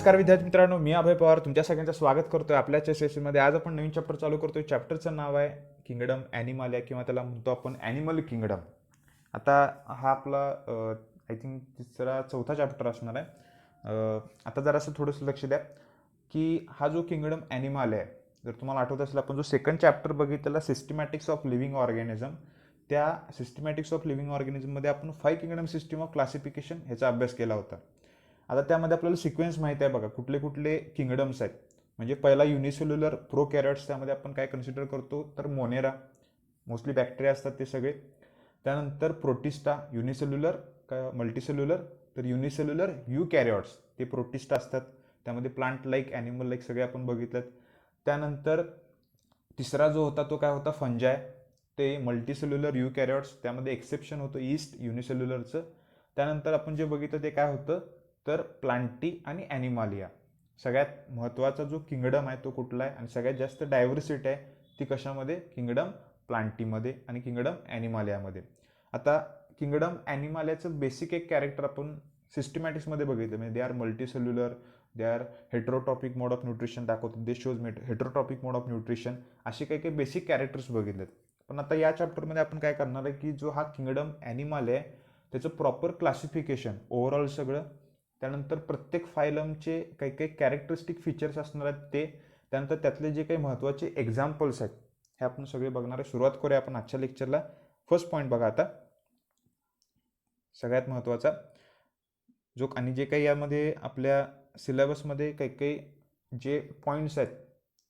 नमस्कार विद्यार्थी मित्रांनो, मी अभय पवार तुमच्या सगळ्यांचं स्वागत करतोय आपल्याच्या सेशनमध्ये. आज आपण नवीन चॅप्टर चालू करतोय. चॅप्टरचं नाव आहे किंगडम ॲनिमल किंवा त्याला म्हणतो आपण ॲनिमल किंगडम. आता हा आपला आय थिंक चौथा चॅप्टर असणार आहे. आता जरासं थोडंसं लक्ष द्या की हा जो किंगडम ॲनिमल आहे, जर तुम्हाला आठवत असेल आपण जो सेकंड चॅप्टर बघितलेला सिस्टमॅटिक्स ऑफ लिव्हिंग ऑर्गॅनिझम, त्या सिस्टमॅटिक्स ऑफ लिव्हिंग ऑर्गॅनिझममध्ये आपण 5 किंगडम सिस्टीम ऑफ क्लासिफिकेशन ह्याचा अभ्यास केला होता. आता त्यामध्ये आपल्याला सिक्वेन्स माहिती आहे बघा, कुठले कुठले किंगडम्स आहेत. म्हणजे पहिला युनिसेल्युलर प्रोकॅरियोट्स, त्यामध्ये आपण काय कन्सिडर करतो तर मोनेरा, मोस्टली बॅक्टेरिया असतात ते सगळे. त्यानंतर प्रोटिस्टा, युनिसेल्युलर का मल्टीसेल्युलर, तर युनिसेल्युलर युकॅरियोट्स ते प्रोटिस्टा असतात. त्यामध्ये प्लांट लाईक, ॲनिमल लाईक सगळे आपण बघितलेत. त्यानंतर तिसरा जो होता तो काय होता, फंजाय, ते मल्टीसेल्युलर युकॅरियोट्स, त्यामध्ये एक्सेप्शन होतं ईस्ट युनिसेल्युलरचं. त्यानंतर आपण जे बघितलं ते काय होतं तर प्लांटी आणि ॲनिमालिया. सगळ्यात महत्त्वाचा जो किंगडम आहे तो कुठला आहे आणि सगळ्यात जास्त डायव्हर्सिटी आहे ती कशामध्ये, किंगडम प्लांटीमध्ये आणि किंगडम ॲनिमालियामध्ये. आता किंगडम ॲनिमालियाचं बेसिक एक कॅरेक्टर आपण सिस्टमॅटिक्समध्ये बघितलं, म्हणजे they are multicellular, they are heterotrophic mode of nutrition दाखवतो, they shows heterotrophic mode of nutrition, असे काही काही बेसिक कॅरेक्टर्स बघितलेत. पण आता या चॅप्टरमध्ये आपण काय करणार आहे की जो हा किंगडम ॲनिमल आहे त्याचं प्रॉपर क्लासिफिकेशन ओव्हरऑल सगळं, त्यानंतर प्रत्येक फायलमचे काही काही कॅरेक्टरिस्टिक फीचर्स असणार आहेत ते, त्यानंतर त्यातले जे काही महत्त्वाचे एक्झाम्पल्स आहेत हे आपण सगळे बघणार आहे. सुरुवात करूया आपण आजच्या लेक्चरला. फर्स्ट पॉईंट बघा आता, सगळ्यात महत्त्वाचा जो, आणि जे काही यामध्ये आपल्या सिलेबसमध्ये काही काही जे पॉईंट्स आहेत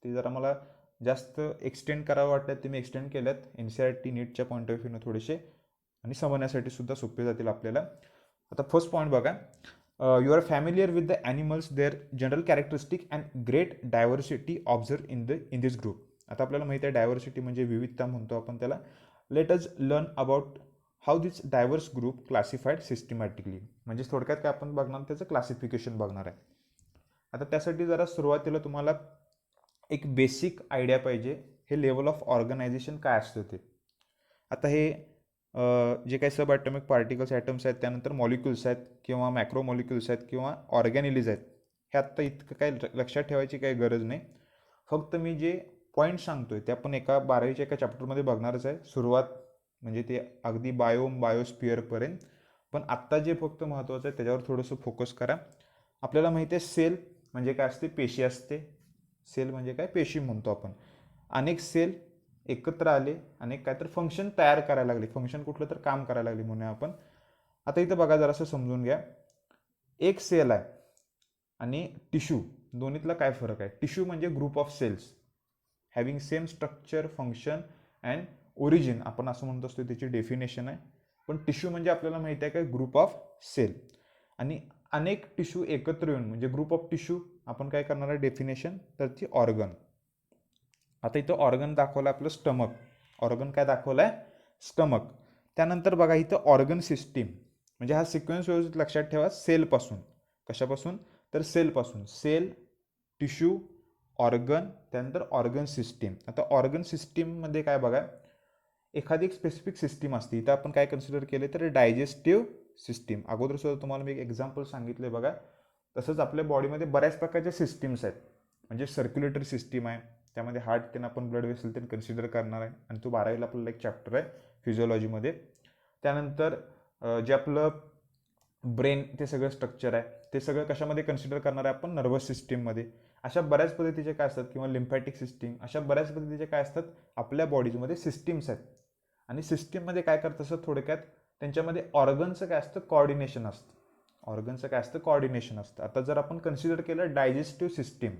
ते जरा मला जास्त एक्सटेंड करावं वाटतं, ते मी एक्सटेंड केल्यात NCERT नीटच्या पॉईंट ऑफ व्ह्यूनं थोडेसे, आणि समजण्यासाठी सुद्धा सोपे जातील आपल्याला. आता फर्स्ट पॉईंट बघा, you are familiar with the animals, their general characteristic and great diversity observe in this group. आता आपल्याला माहिती आहे डायव्हर्सिटी म्हणजे विविधता म्हणतो आपण त्याला. Let us learn about how this diverse group classified systematically. म्हणजे थोडक्यात काय आपण बघणार, त्याचं क्लासिफिकेशन बघणार आहे. आता त्यासाठी जरा सुरुवातीला तुम्हाला एक बेसिक आयडिया पाहिजे, हे लेवल ऑफ ऑर्गनायझेशन काय असतं ते. आता हे जे काही सब ॲटॉमिक पार्टिकल्स ॲटम्स आहेत, त्यानंतर मॉलिक्युल्स आहेत किंवा मॅक्रो मॉलिक्युल्स आहेत किंवा ऑर्गॅनिलीज आहेत, हे आत्ता इतकं काय लक्षात ठेवायची काही गरज नाही. फक्त मी जे पॉईंट सांगतोय ते आपण एका 12वीच्या एका चॅप्टरमध्ये बघणारच आहे, सुरुवात म्हणजे ते अगदी बायोस्पिअरपर्यंत. पण आत्ता जे फक्त महत्त्वाचं आहे त्याच्यावर थोडंसं फोकस करा. आपल्याला माहिती आहे सेल म्हणजे काय असते, पेशी असते. सेल म्हणजे काय, पेशी म्हणतो आपण. अनेक सेल एकत्र आले, अनेक काय तर फंक्शन तयार करायला लागले, फंक्शन कुठलं तर काम करायला लागले म्हणूया आपण. आता इथं बघा जरासं समजून घ्या, एक सेल आहे आणि टिश्यू, दोन्हीतला काय फरक आहे. टिश्यू म्हणजे group of cells having same structure, function and origin, आपण असं म्हणत असतो, त्याची डेफिनेशन आहे. पण टिश्यू म्हणजे आपल्याला माहिती आहे काय, ग्रुप ऑफ सेल. आणि अनेक टिश्यू एकत्र येऊन म्हणजे ग्रुप ऑफ टिश्यू आपण काय करणार आहे डेफिनेशन, तर ती ऑर्गन. आता इथं ऑर्गन दाखवलं आपलं स्टमक, ऑर्गन काय दाखवलं आहे, स्टमक. त्यानंतर बघा इथं ऑर्गन सिस्टीम, म्हणजे हा सिक्वेन्स व्यवस्थित लक्षात ठेवा, सेलपासून, कशापासून तर सेलपासून, सेल, टिश्यू, ऑर्गन, त्यानंतर ऑर्गन सिस्टीम. आता ऑर्गन सिस्टीममध्ये काय बघा, एखादी एक स्पेसिफिक सिस्टीम असते. इथं आपण काय कन्सिडर केले तर डायजेस्टिव्ह सिस्टीम. अगोदर सुद्धा तुम्हाला मी एक एक्झाम्पल सांगितले बघा. तसंच आपल्या बॉडीमध्ये बऱ्याच प्रकारच्या सिस्टीम्स आहेत, म्हणजे सर्क्युलेटरी सिस्टीम आहे, त्यामध्ये हार्ट त्यांना आपण ब्लड वेसल त्यांनी कन्सिडर करणार आहे, आणि तो 12वीला आपल्याला एक चॅप्टर आहे फिजिओलॉजीमध्ये. त्यानंतर जे आपलं ब्रेन ते सगळं स्ट्रक्चर आहे ते सगळं कशामध्ये कन्सिडर करणार आहे आपण, नर्वस सिस्टीममध्ये. अशा बऱ्याच पद्धतीचे काय असतात, किंवा लिम्फॅटिक सिस्टीम, अशा बऱ्याच पद्धतीचे काय असतात आपल्या बॉडीजमध्ये सिस्टीम्स आहेत. आणि सिस्टीममध्ये काय करत असतं थोडक्यात, त्यांच्यामध्ये ऑर्गनचं काय असतं, कॉर्डिनेशन असतं. ऑर्गनचं काय असतं, कॉर्डिनेशन असतं. आता जर आपण कन्सिडर केलं डायजेस्टिव्ह सिस्टीम,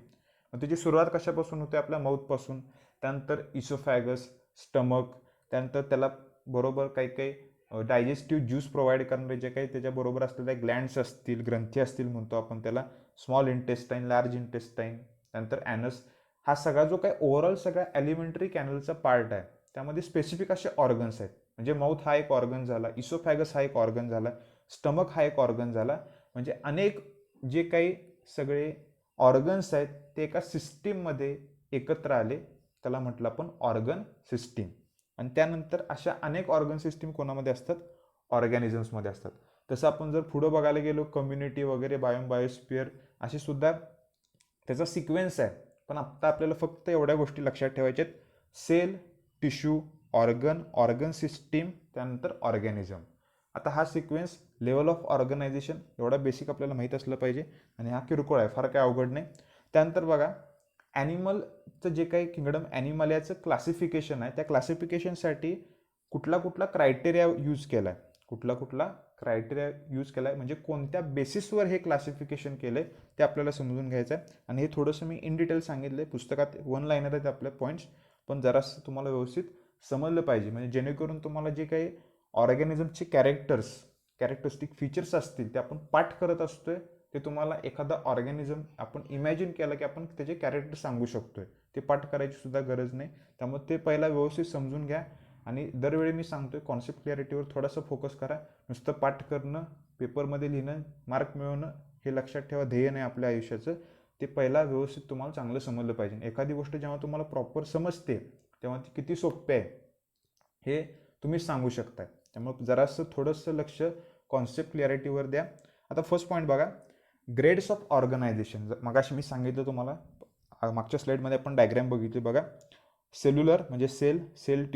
मग त्याची सुरुवात कशापासून होते, आपल्या माउथपासून. त्यानंतर इसोफॅगस, स्टमक, त्यानंतर त्याला बरोबर काही काही डायजेस्टिव्ह ज्यूस प्रोव्हाइड करणारे जे काही त्याच्याबरोबर असलेल्या ग्लँड्स असतील, ग्रंथी असतील म्हणतो आपण त्याला, स्मॉल इंटेस्टाईन, लार्ज इंटेस्टाईन, त्यानंतर ॲनस. हा सगळा जो काही ओव्हरऑल सगळा एलिमेंटरी कॅनलचा पार्ट आहे, त्यामध्ये स्पेसिफिक असे ऑर्गन्स आहेत. म्हणजे माउथ हा एक ऑर्गन झाला, इसोफॅगस हा एक ऑर्गन झाला, स्टमक हा एक ऑर्गन झाला. म्हणजे अनेक जे काही सगळे ऑर्गन्स आहेत ते एका सिस्टीममध्ये एकत्र आले, त्याला म्हटलं आपण ऑर्गन सिस्टीम. आणि त्यानंतर अशा अनेक ऑर्गन सिस्टीम कोणामध्ये असतात, ऑर्गॅनिझम्समध्ये असतात. तसं आपण जर पुढं बघायला गेलो, कम्युनिटी वगैरे, बायोस्पिअर असे सुद्धा त्याचा सिक्वेन्स आहे. पण आत्ता आपल्याला फक्त एवढ्या गोष्टी लक्षात ठेवायच्या आहेत: सेल, टिश्यू, ऑर्गन सिस्टीम, त्यानंतर ऑर्गॅनिझम. आता हा सिक्वेन्स लेवल ऑफ ऑर्गनायझेशन एवढा बेसिक आपल्याला माहीत असलं पाहिजे, आणि हा किरकोळ आहे, फार काय अवघड नाही. त्यानंतर बघा, ॲनिमलचं जे काही किंगडम ॲनिमलियाचं क्लासिफिकेशन आहे, त्या क्लासिफिकेशनसाठी कुठला कुठला क्रायटेरिया यूज केला आहे, म्हणजे कोणत्या बेसिसवर हे क्लासिफिकेशन केलं आहे ते आपल्याला समजून घ्यायचं आहे. आणि हे थोडंसं मी इन डिटेल सांगितलं आहे, पुस्तकात वन लाईनर आहेत आपले पॉईंट्स, पण जरासं तुम्हाला व्यवस्थित समजलं पाहिजे, म्हणजे जेणेकरून तुम्हाला जे काही ऑर्गॅनिझमचे कॅरेक्टरिस्टिक फीचर्स असतील ते आपण पाठ करत असतोय, ते तुम्हाला एखादा ऑर्गॅनिझम आपण इमॅजिन केलं की आपण त्याचे कॅरेक्टर सांगू शकतोय, ते पाठ करायची सुद्धा गरज नाही. त्यामुळे ते पहिला व्यवस्थित समजून घ्या. आणि दरवेळी मी सांगतोय, कॉन्सेप्ट क्लॅरिटीवर थोडासा फोकस करा. नुसतं पाठ करणं, पेपरमध्ये लिहिणं, मार्क मिळवणं हे लक्षात ठेवा ध्येय नाही आपल्या आयुष्याचं. ते पहिला व्यवस्थित तुम्हाला चांगलं समजलं पाहिजे. एखादी गोष्ट जेव्हा तुम्हाला प्रॉपर समजते तेव्हा ती किती सोपी आहे हे तुम्ही सांगू शकताय. त्यामुळे जरासं थोडंसं लक्ष कॉन्सेप्ट क्लॅरिटीवर द्या. आता फर्स्ट पॉईंट बघा, ग्रेड्स ऑफ ऑर्गनायझेशन. मगाशी मी सांगितलं तुम्हाला, मागच्या स्लाईडमध्ये आपण डायग्रॅम बघितली बघा. सेल्युलर म्हणजे सेल,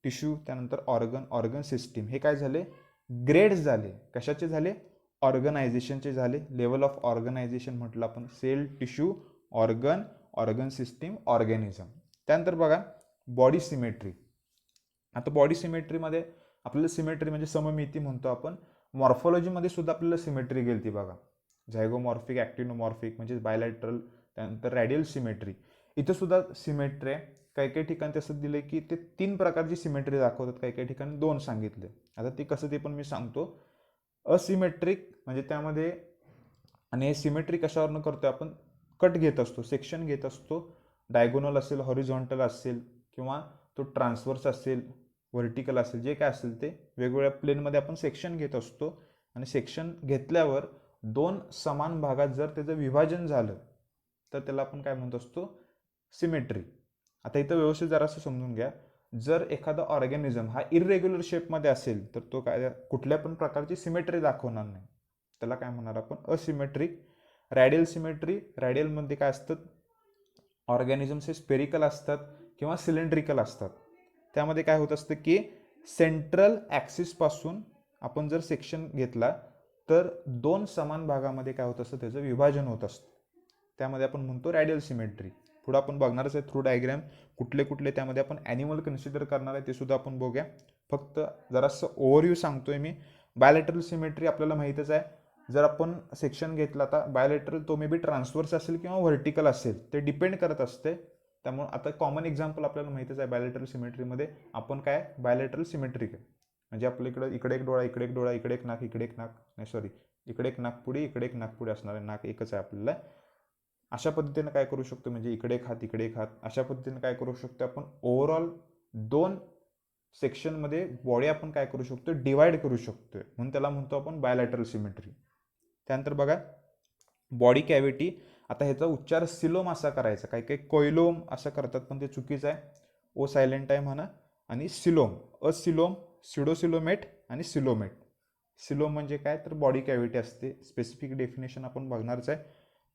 टिश्यू, त्यानंतर ऑर्गन सिस्टीम. हे काय झाले? ग्रेड्स झाले. कशाचे झाले? ऑर्गनायझेशनचे झाले. लेवल ऑफ ऑर्गनायझेशन म्हटलं आपण, cell, tissue, organ system, organism. त्यानंतर बघा, बॉडी सिमेट्री. आता बॉडी सिमेट्रीमध्ये आपल्याला सिमेट्री म्हणजे सममिती म्हणतो आपण. मॉर्फॉलॉजीमध्ये सुद्धा आपल्याला सिमेट्री गेली बघा. झायगोमॉर्फिक, ॲक्टिनोमॉर्फिक म्हणजे बायलॅटरल, त्यानंतर रॅडियल सिमेट्री. इथं सुद्धा सिमेट्री आहे. काही काही ठिकाणी तसं दिलं की ते 3 प्रकारची सिमेट्री दाखवतात, काही काही ठिकाणी 2 सांगितले. आता ते कसं ते पण मी सांगतो. असिमेट्रिक म्हणजे त्यामध्ये, आणि हे सिमेट्री कशावरनं करतो आपण? कट घेत असतो, सेक्शन घेत असतो. डायगोनल असेल, हॉरिझॉन्टल असेल, किंवा तो ट्रान्सवर्स असेल, व्हर्टिकल असेल, जे काय असेल ते वेगवेगळ्या प्लेनमध्ये आपण सेक्शन घेत असतो. आणि सेक्शन घेतल्यावर 2 समान भागात जर त्याचं विभाजन झालं तर त्याला आपण काय म्हणत असतो? सिमेट्री. आता इथं व्यवस्थित जरासं समजून घ्या. जर एखादा ऑर्गॅनिझम हा इरेग्युलर शेपमध्ये असेल तर तो काय कुठल्या पण प्रकारची सिमेट्री दाखवणार नाही, त्याला काय म्हणणार आपण? असिमेट्रिक. रॅडियल सिमेट्री, रॅडियलमध्ये काय असतं? ऑर्गॅनिझम्स हे स्पेरिकल असतात किंवा सिलेंड्रिकल असतात. त्यामध्ये काय होत असतं की सेंट्रल ॲक्सिसपासून आपण जर सेक्शन घेतला तर 2 समान भागामध्ये काय होत असतं? त्याचं विभाजन होत असतं. त्यामध्ये आपण म्हणतो रॅडियल सिमेट्री. पुढं आपण बघणारच आहे थ्रू डायग्रॅम कुठले कुठले त्यामध्ये आपण ॲनिमल कन्सिडर करणार आहे ते सुद्धा आपण बघूया. फक्त जरासं ओव्हरव्ह्यू सांगतोय मी. बायलॅटरल सिमेट्री आपल्याला माहीतच आहे. जर आपण सेक्शन घेतला, आता बायलॅटरल तो मे बी ट्रान्सवर्स असेल किंवा व्हर्टिकल असेल, ते डिपेंड करत असते. त्यामुळे आता कॉमन एक्झाम्पल आपल्याला माहीतच आहे बायलॅटरल सिमेट्रीमध्ये. आपण काय बायलॅटरल सिमेट्रिक आहे म्हणजे आपल्या इकडे एक डोळा, इकडे एक डोळा, इकडे एक नाक, इकडे एक नाक, नाही सॉरी, इकडे एक नाकपुडी, इकडे एक नाकपुडी असणार आहे. नाक एकच आहे आपल्याला. अशा पद्धतीने काय करू शकतो? म्हणजे इकडे एक हात, इकडे एक हात, अशा पद्धतीने काय करू शकतो आपण? ओव्हरऑल 2 सेक्शनमध्ये बॉडी आपण काय करू शकतो? डिवाइड करू शकतो. म्हणून त्याला म्हणतो आपण बायलॅटरल सिमेट्री. त्यानंतर बघा, बॉडी कॅव्हिटी. आता ह्याचा उच्चार सिलोम असा करायचा, काही काही कोयलोम असं करतात पण ते चुकीचं आहे. ओ सायलेंट आहे म्हणा. आणि सिलोम, असिलोम, सिडोसिलोमेट आणि सिलोमेट. सिलोम म्हणजे काय? तर बॉडी कॅव्हिटी असते. स्पेसिफिक डेफिनेशन आपण बघणारच आहे,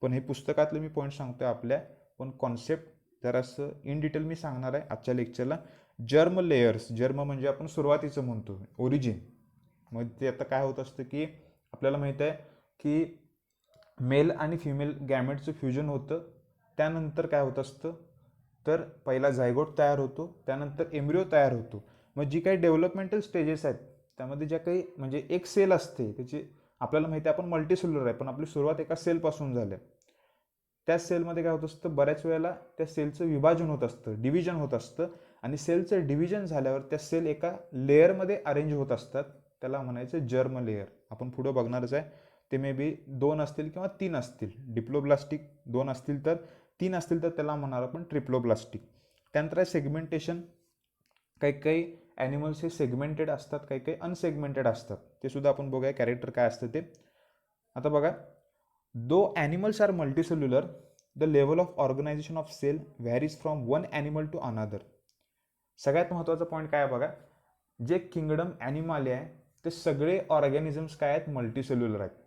पण हे पुस्तकातले मी पॉईंट सांगतोय आपल्या. पण कॉन्सेप्ट जरासं इन डिटेल मी सांगणार आहे आजच्या लेक्चरला. Germ layers. जर्म म्हणजे आपण सुरुवातीचं म्हणतो, ओरिजिन. मग ते आता काय होत असतं की आपल्याला माहीत आहे की मेल आणि फिमेल गॅमेटचं फ्युजन होतं. त्यानंतर काय होत असतं? तर पहिला झायगोट तयार होतो, त्यानंतर एम्ब्रिओ तयार होतो. मग जी काही डेव्हलपमेंटल स्टेजेस आहेत त्यामध्ये ज्या काही, म्हणजे एक सेल असते त्याची, आपल्याला माहिती आहे आपण मल्टीसेल्युलर आहे, पण आपली सुरुवात एका सेलपासून झाली. त्या सेलमध्ये काय होत असतं? बऱ्याच वेळेला त्या सेलचं विभाजन होत असतं, डिव्हिजन होत असतं. आणि सेलचं डिव्हिजन झाल्यावर त्या सेल एका लेअरमध्ये अरेंज होत असतात. त्याला म्हणायचं जर्म लेअर. आपण पुढं बघणारच आहे. ते मे बी 2 असतील किंवा 3 असतील. डिप्लोब्लास्टिक 2 असतील, तर 3 असतील तर त्याला म्हणणार आपण ट्रिप्लोब्लास्टिक. त्यानंतर आहे सेगमेंटेशन. काही काही ॲनिमल्स हे सेगमेंटेड असतात, काही काही अनसेगमेंटेड असतात. ते सुद्धा आपण बघूया कॅरेक्टर काय असतं ते. आता बघा, though animals are multicellular, the level of organisation of cell varies from one animal to another. सगळ्यात महत्त्वाचा पॉईंट काय आहे बघा, जे किंगडम ॲनिमल आहे ते सगळे ऑर्गॅनिझम्स काय आहेत? मल्टीसेल्युलर आहेत.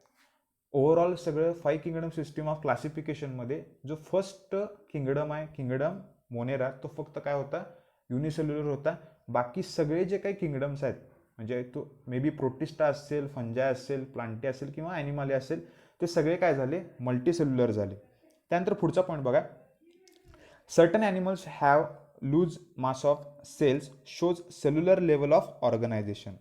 ओव्हरऑल सगळं 5 किंगडम सिस्टीम ऑफ क्लासिफिकेशनमध्ये जो फर्स्ट किंगडम आहे, किंगडम मोनेरा, तो फक्त काय होता, युनिसेल्युलर होता. बाकी सगळे जे काही किंगडम्स आहेत, म्हणजे तो मे बी प्रोटिस्टा असेल, फंजाय असेल, प्लांटे असेल किंवा ॲनिमाले असेल, ते सगळे काय झाले, मल्टीसेल्युलर झाले. त्यानंतर पुढचा पॉईंट बघा, certain animals have loose mass of cells shows cellular level of organisation.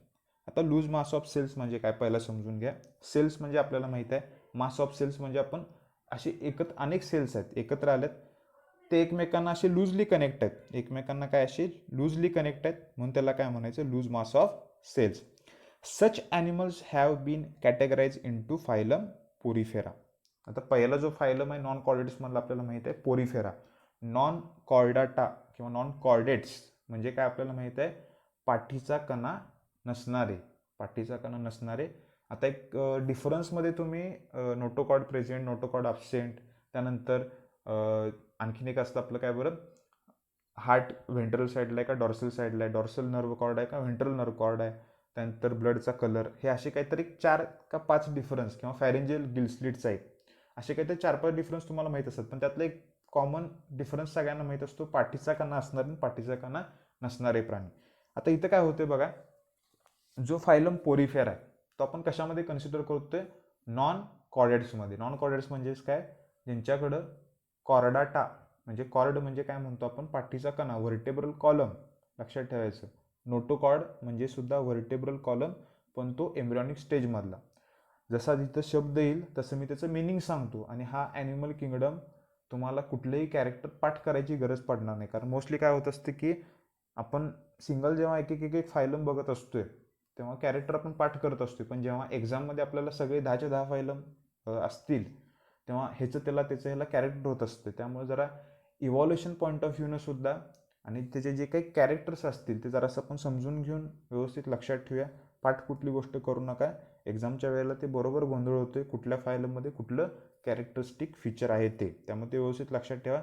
आता लूज मास ऑफ सेल्स म्हणजे काय पहिला समजून घ्या. सेल्स म्हणजे आपल्याला माहित आहे, मास ऑफ सेल्स म्हणजे आपण असे अनेक सेल्स आहेत, एकत्र आलेत, ते एकमेकांना असे लूजली कनेक्ट आहेत, एकमेकांना काय असे लूजली कनेक्ट आहेत, म्हणून त्याला काय म्हणायचं, loose mass of cells. Such animals have been categorise into phylum Porifera. आता पहिला जो फायलम आहे नॉन कॉर्डेट्समधला आपल्याला माहित आहे पोरिफेरा. नॉन कॉर्डाटा किंवा नॉन कॉर्डेट्स म्हणजे काय आपल्याला माहित आहे, पाठीचा कणा नसणारे, पाठीचा कणा नसणारे. आता एक डिफरन्समध्ये तुम्ही नोटोकॉर्ड प्रेझेंट, नोटोकॉर्ड अब्सेंट, त्यानंतर आणखीन एक असतं आपलं काय बरं, हार्ट व्हेंट्रल साईडला आहे का डॉर्सल साईडला आहे, डॉर्सल नर्व कॉर्ड आहे का व्हेंट्रल नर्व कॉर्ड आहे, त्यानंतर ब्लडचा कलर, हे असे काहीतरी 4 का 5 डिफरन्स, किंवा फॅरेंजियल गिलस्लिटचा एक, असे काहीतरी 4-5 डिफरन्स तुम्हाला माहीत असतात. पण त्यातलं एक कॉमन डिफरन्स सगळ्यांना माहीत असतो, पाठीचा कणा असणारे आणि पाठीचा कणा नसणारे प्राणी. आता इथं काय होते बघा, जो फायलम पोरिफेरा आहे तो आपण कशामध्ये कन्सिडर करतोय, नॉन कॉर्डेट्समध्ये. नॉन कॉर्डेट्स म्हणजेच काय, ज्यांच्याकडं कॉर्डाटा म्हणजे कॉर्ड म्हणजे काय म्हणतो आपण, पाठीचा कणा, व्हर्टेब्रल कॉलम, लक्षात ठेवायचं. नोटोकॉर्ड म्हणजे सुद्धा व्हर्टेब्रल कॉलम, पण तो एम्ब्रियॉनिक स्टेजमधला. जसा जिथं शब्द येईल तसं मी त्याचं मिनिंग सांगतो. आणि हा ॲनिमल किंगडम तुम्हाला कुठलेही कॅरेक्टर पाठ करायची गरज पडणार नाही, कारण मोस्टली काय होत असते की आपण सिंगल जेव्हा एक फायलम बघत असतोय तेव्हा कॅरेक्टर आपण पाठ करत असतोय, पण जेव्हा एक्झाममध्ये आपल्याला सगळे 10च्या 10 फायलम असतील तेव्हा त्याचं कॅरेक्टर होत असते. त्यामुळे जरा इव्हॉल्युशन पॉईंट ऑफ व्ह्यूनं सुद्धा आणि त्याचे जे काही कॅरेक्टर्स असतील ते जरासं आपण समजून घेऊन व्यवस्थित लक्षात ठेवूया. पाठ कुठली गोष्ट करू नका, एक्झामच्या वेळेला ते बरोबर गोंधळ होतोय, कुठल्या फायलमध्ये कुठलं कॅरेक्टरिस्टिक फीचर आहे ते, त्यामुळे ते व्यवस्थित लक्षात ठेवा.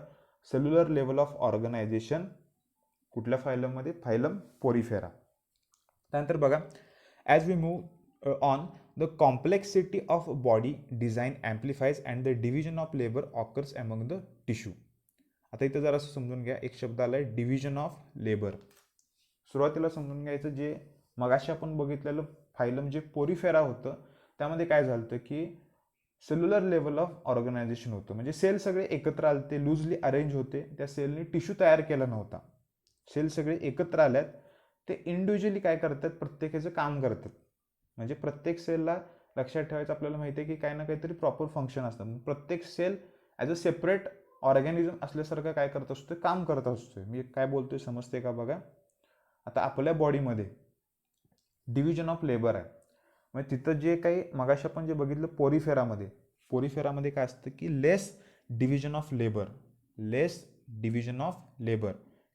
सेल्युलर लेवल ऑफ ऑर्गनायझेशन कुठल्या फायलममध्ये, फायलम पोरिफेरा. त्यानंतर बघा, as we move on, the complexity of body design amplifies and the division of labour occurs among the tissue. आता इथं जरा समजून घ्या, एक शब्द आला आहे डिव्हिजन ऑफ लेबर. सुरुवातीला समजून घ्यायचं, जे मगाशी आपण बघितलेलं फायलम जे पोरिफेरा होतं त्यामध्ये काय झालं होतं की सेल्युलर लेवल ऑफ ऑर्गनायझेशन होतं, म्हणजे सेल सगळे एकत्र आलते, लूजली अरेंज होते, त्या सेलने टिश्यू तयार केला नव्हता. सेल सगळे एकत्र आल्यात, ते इंडिव्हिज्युअली काय करतात, प्रत्येकाचं काम करतात. म्हणजे प्रत्येक सेलला लक्षात ठेवायचं आपल्याला माहिती आहे की काही ना काहीतरी प्रॉपर फंक्शन असतं. प्रत्येक cell as a separate organism असल्यासारखं काय करत असतो, काम करत असतो. मी काय बोलतोय समजते का बघा. आता आपल्या बॉडीमध्ये डिव्हिजन ऑफ लेबर आहे, म्हणजे तिथं जे काही मगाशी आपण जे बघितलं पोरिफेरामध्ये काय असतं की लेस डिव्हिजन ऑफ लेबर,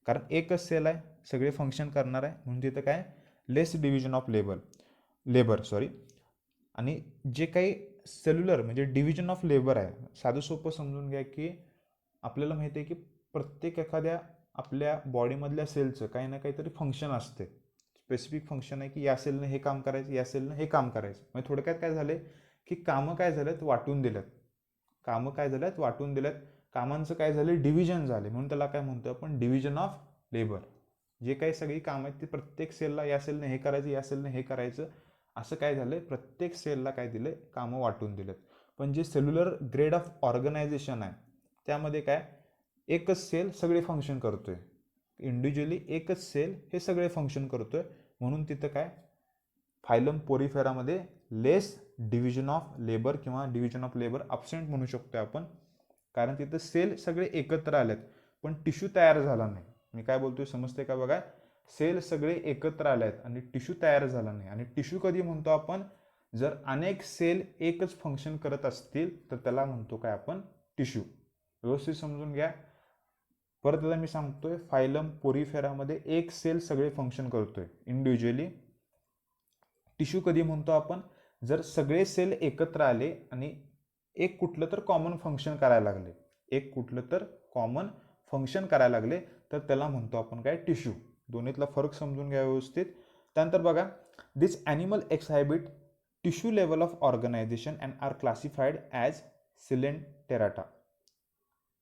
कारण एकच सेल आहे, सगळे फंक्शन करणार आहे, म्हणून तिथं काय लेस डिव्हिजन ऑफ लेबर. आणि जे काही सेल्युलर म्हणजे डिव्हिजन ऑफ लेबर आहे, साधं सोपं समजून घ्या की आपल्याला माहिती आहे की प्रत्येक एखाद्या आपल्या बॉडीमधल्या सेलचं काही ना काहीतरी फंक्शन असते, स्पेसिफिक फंक्शन आहे की या सेलनं हे काम करायचं, या सेलनं हे काम करायचं. म्हणजे थोडक्यात काय झाले की कामं काय झालेत, वाटून दिल्यात, कामांचं काय झालं, डिव्हिजन झाले, म्हणून त्याला काय म्हणतो आपण, डिव्हिजन ऑफ लेबर. जे काही सगळी कामं आहेत ती प्रत्येक सेलला, या सेलनं हे करायचं, या सेलनं हे करायचं, असं काय झालं, प्रत्येक सेलला काय दिलं, कामं वाटून दिलेत. पण जे सेल्युलर ग्रेड ऑफ ऑर्गनायझेशन आहे त्यामध्ये काय, एकच सेल सगळे फंक्शन करतोय, इंडिव्हिज्युअली एकच सेल हे सगळे फंक्शन करतोय, म्हणून तिथं काय फायलम पोरिफेरामध्ये लेस डिव्हिजन ऑफ लेबर किंवा डिव्हिजन ऑफ लेबर अब्सेंट म्हणू शकतोय आपण, कारण तिथं सेल सगळे एकत्र आलेत पण टिश्यू तयार झाला नाही. मी काय बोलतोय समजते का बघा, सेल सगळे एकत्र आलेत आणि टिश्यू तयार झाला नाही. आणि टिश्यू कधी म्हणतो आपण, जर अनेक सेल एकच फंक्शन करत असतील तर त्याला म्हणतो काय आपण, टिश्यू. व्यवस्थित समजून घ्या. परत एकदा मी सांगतोय, फायलम पोरिफेरामध्ये एक सेल सगळे फंक्शन करतोय इंडिव्हिज्युअली. टिश्यू कधी म्हणतो आपण, जर सगळे सेल एकत्र आले आणि एक कुठलं तर कॉमन फंक्शन करायला लागले, तर त्याला म्हणतो आपण काय, टिश्यू. दोन्हीतला फरक समजून घ्या व्यवस्थित. त्यानंतर बघा, this animal exhibit tissue level of organisation and are classified as Coelenterata.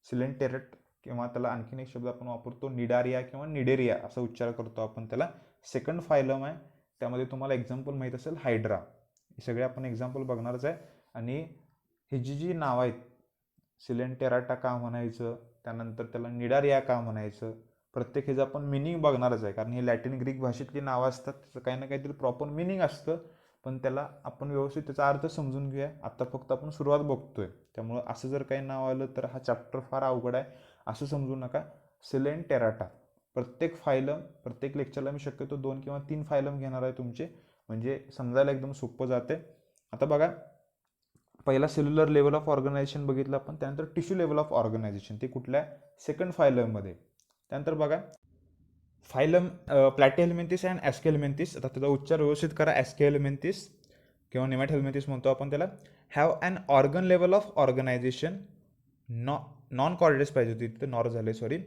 Coelenterate किंवा त्याला आणखीन एक शब्द आपण वापरतो निडारिया किंवा निडेरिया असा उच्चार करतो आपण त्याला. सेकंड फायलम आहे, त्यामध्ये तुम्हाला एक्झाम्पल माहीत असेल हायड्रा. हे सगळे आपण एक्झाम्पल बघणारच आहे. आणि ही जी नावं आहेत, सिलेंटेराटा का म्हणायचं, त्यानंतर त्याला निडारिया का म्हणायचं, प्रत्येक ह्याचं आपण मिनिंग बघणारच आहे. कारण ही लॅटिन ग्रीक भाषेतली नावं असतात, त्याचं काही ना काहीतरी प्रॉपर मिनिंग असतं, पण त्याला आपण व्यवस्थित त्याचा अर्थ समजून घेऊया. आता फक्त आपण सुरुवात बघतोय, त्यामुळं असं जर काही नाव आलं तर हा चॅप्टर फार अवघड आहे असं समजू नका. सिलेंटेराटा प्रत्येक फायलम, प्रत्येक लेक्चरला मी शक्यतो 2 किंवा 3 फायलम घेणार आहे तुमचे, म्हणजे समजायला एकदम सोपं जाते. आता बघा, पहिला सेल्युलर लेवल ऑफ ऑर्गनायझेशन बघितलं आपण, त्यानंतर टिश्यू लेवल ऑफ ऑर्गनायझेशन, ते कुठल्या सेकंड फायलममध्ये. त्यानंतर बघा फायलम प्लॅटीहेल्मिंथिस अँड ॲस्केहेल्मिंथिस. आता त्याचा उच्चार व्यवस्थित करा, ॲस्केहेल्मिंथिस किंवा नेमॅटोहेल्मिंथिस म्हणतो आपण त्याला. Have an organ level of organisation. Non chordates पाहिजे होती, तिथे नॉर झाले, sorry.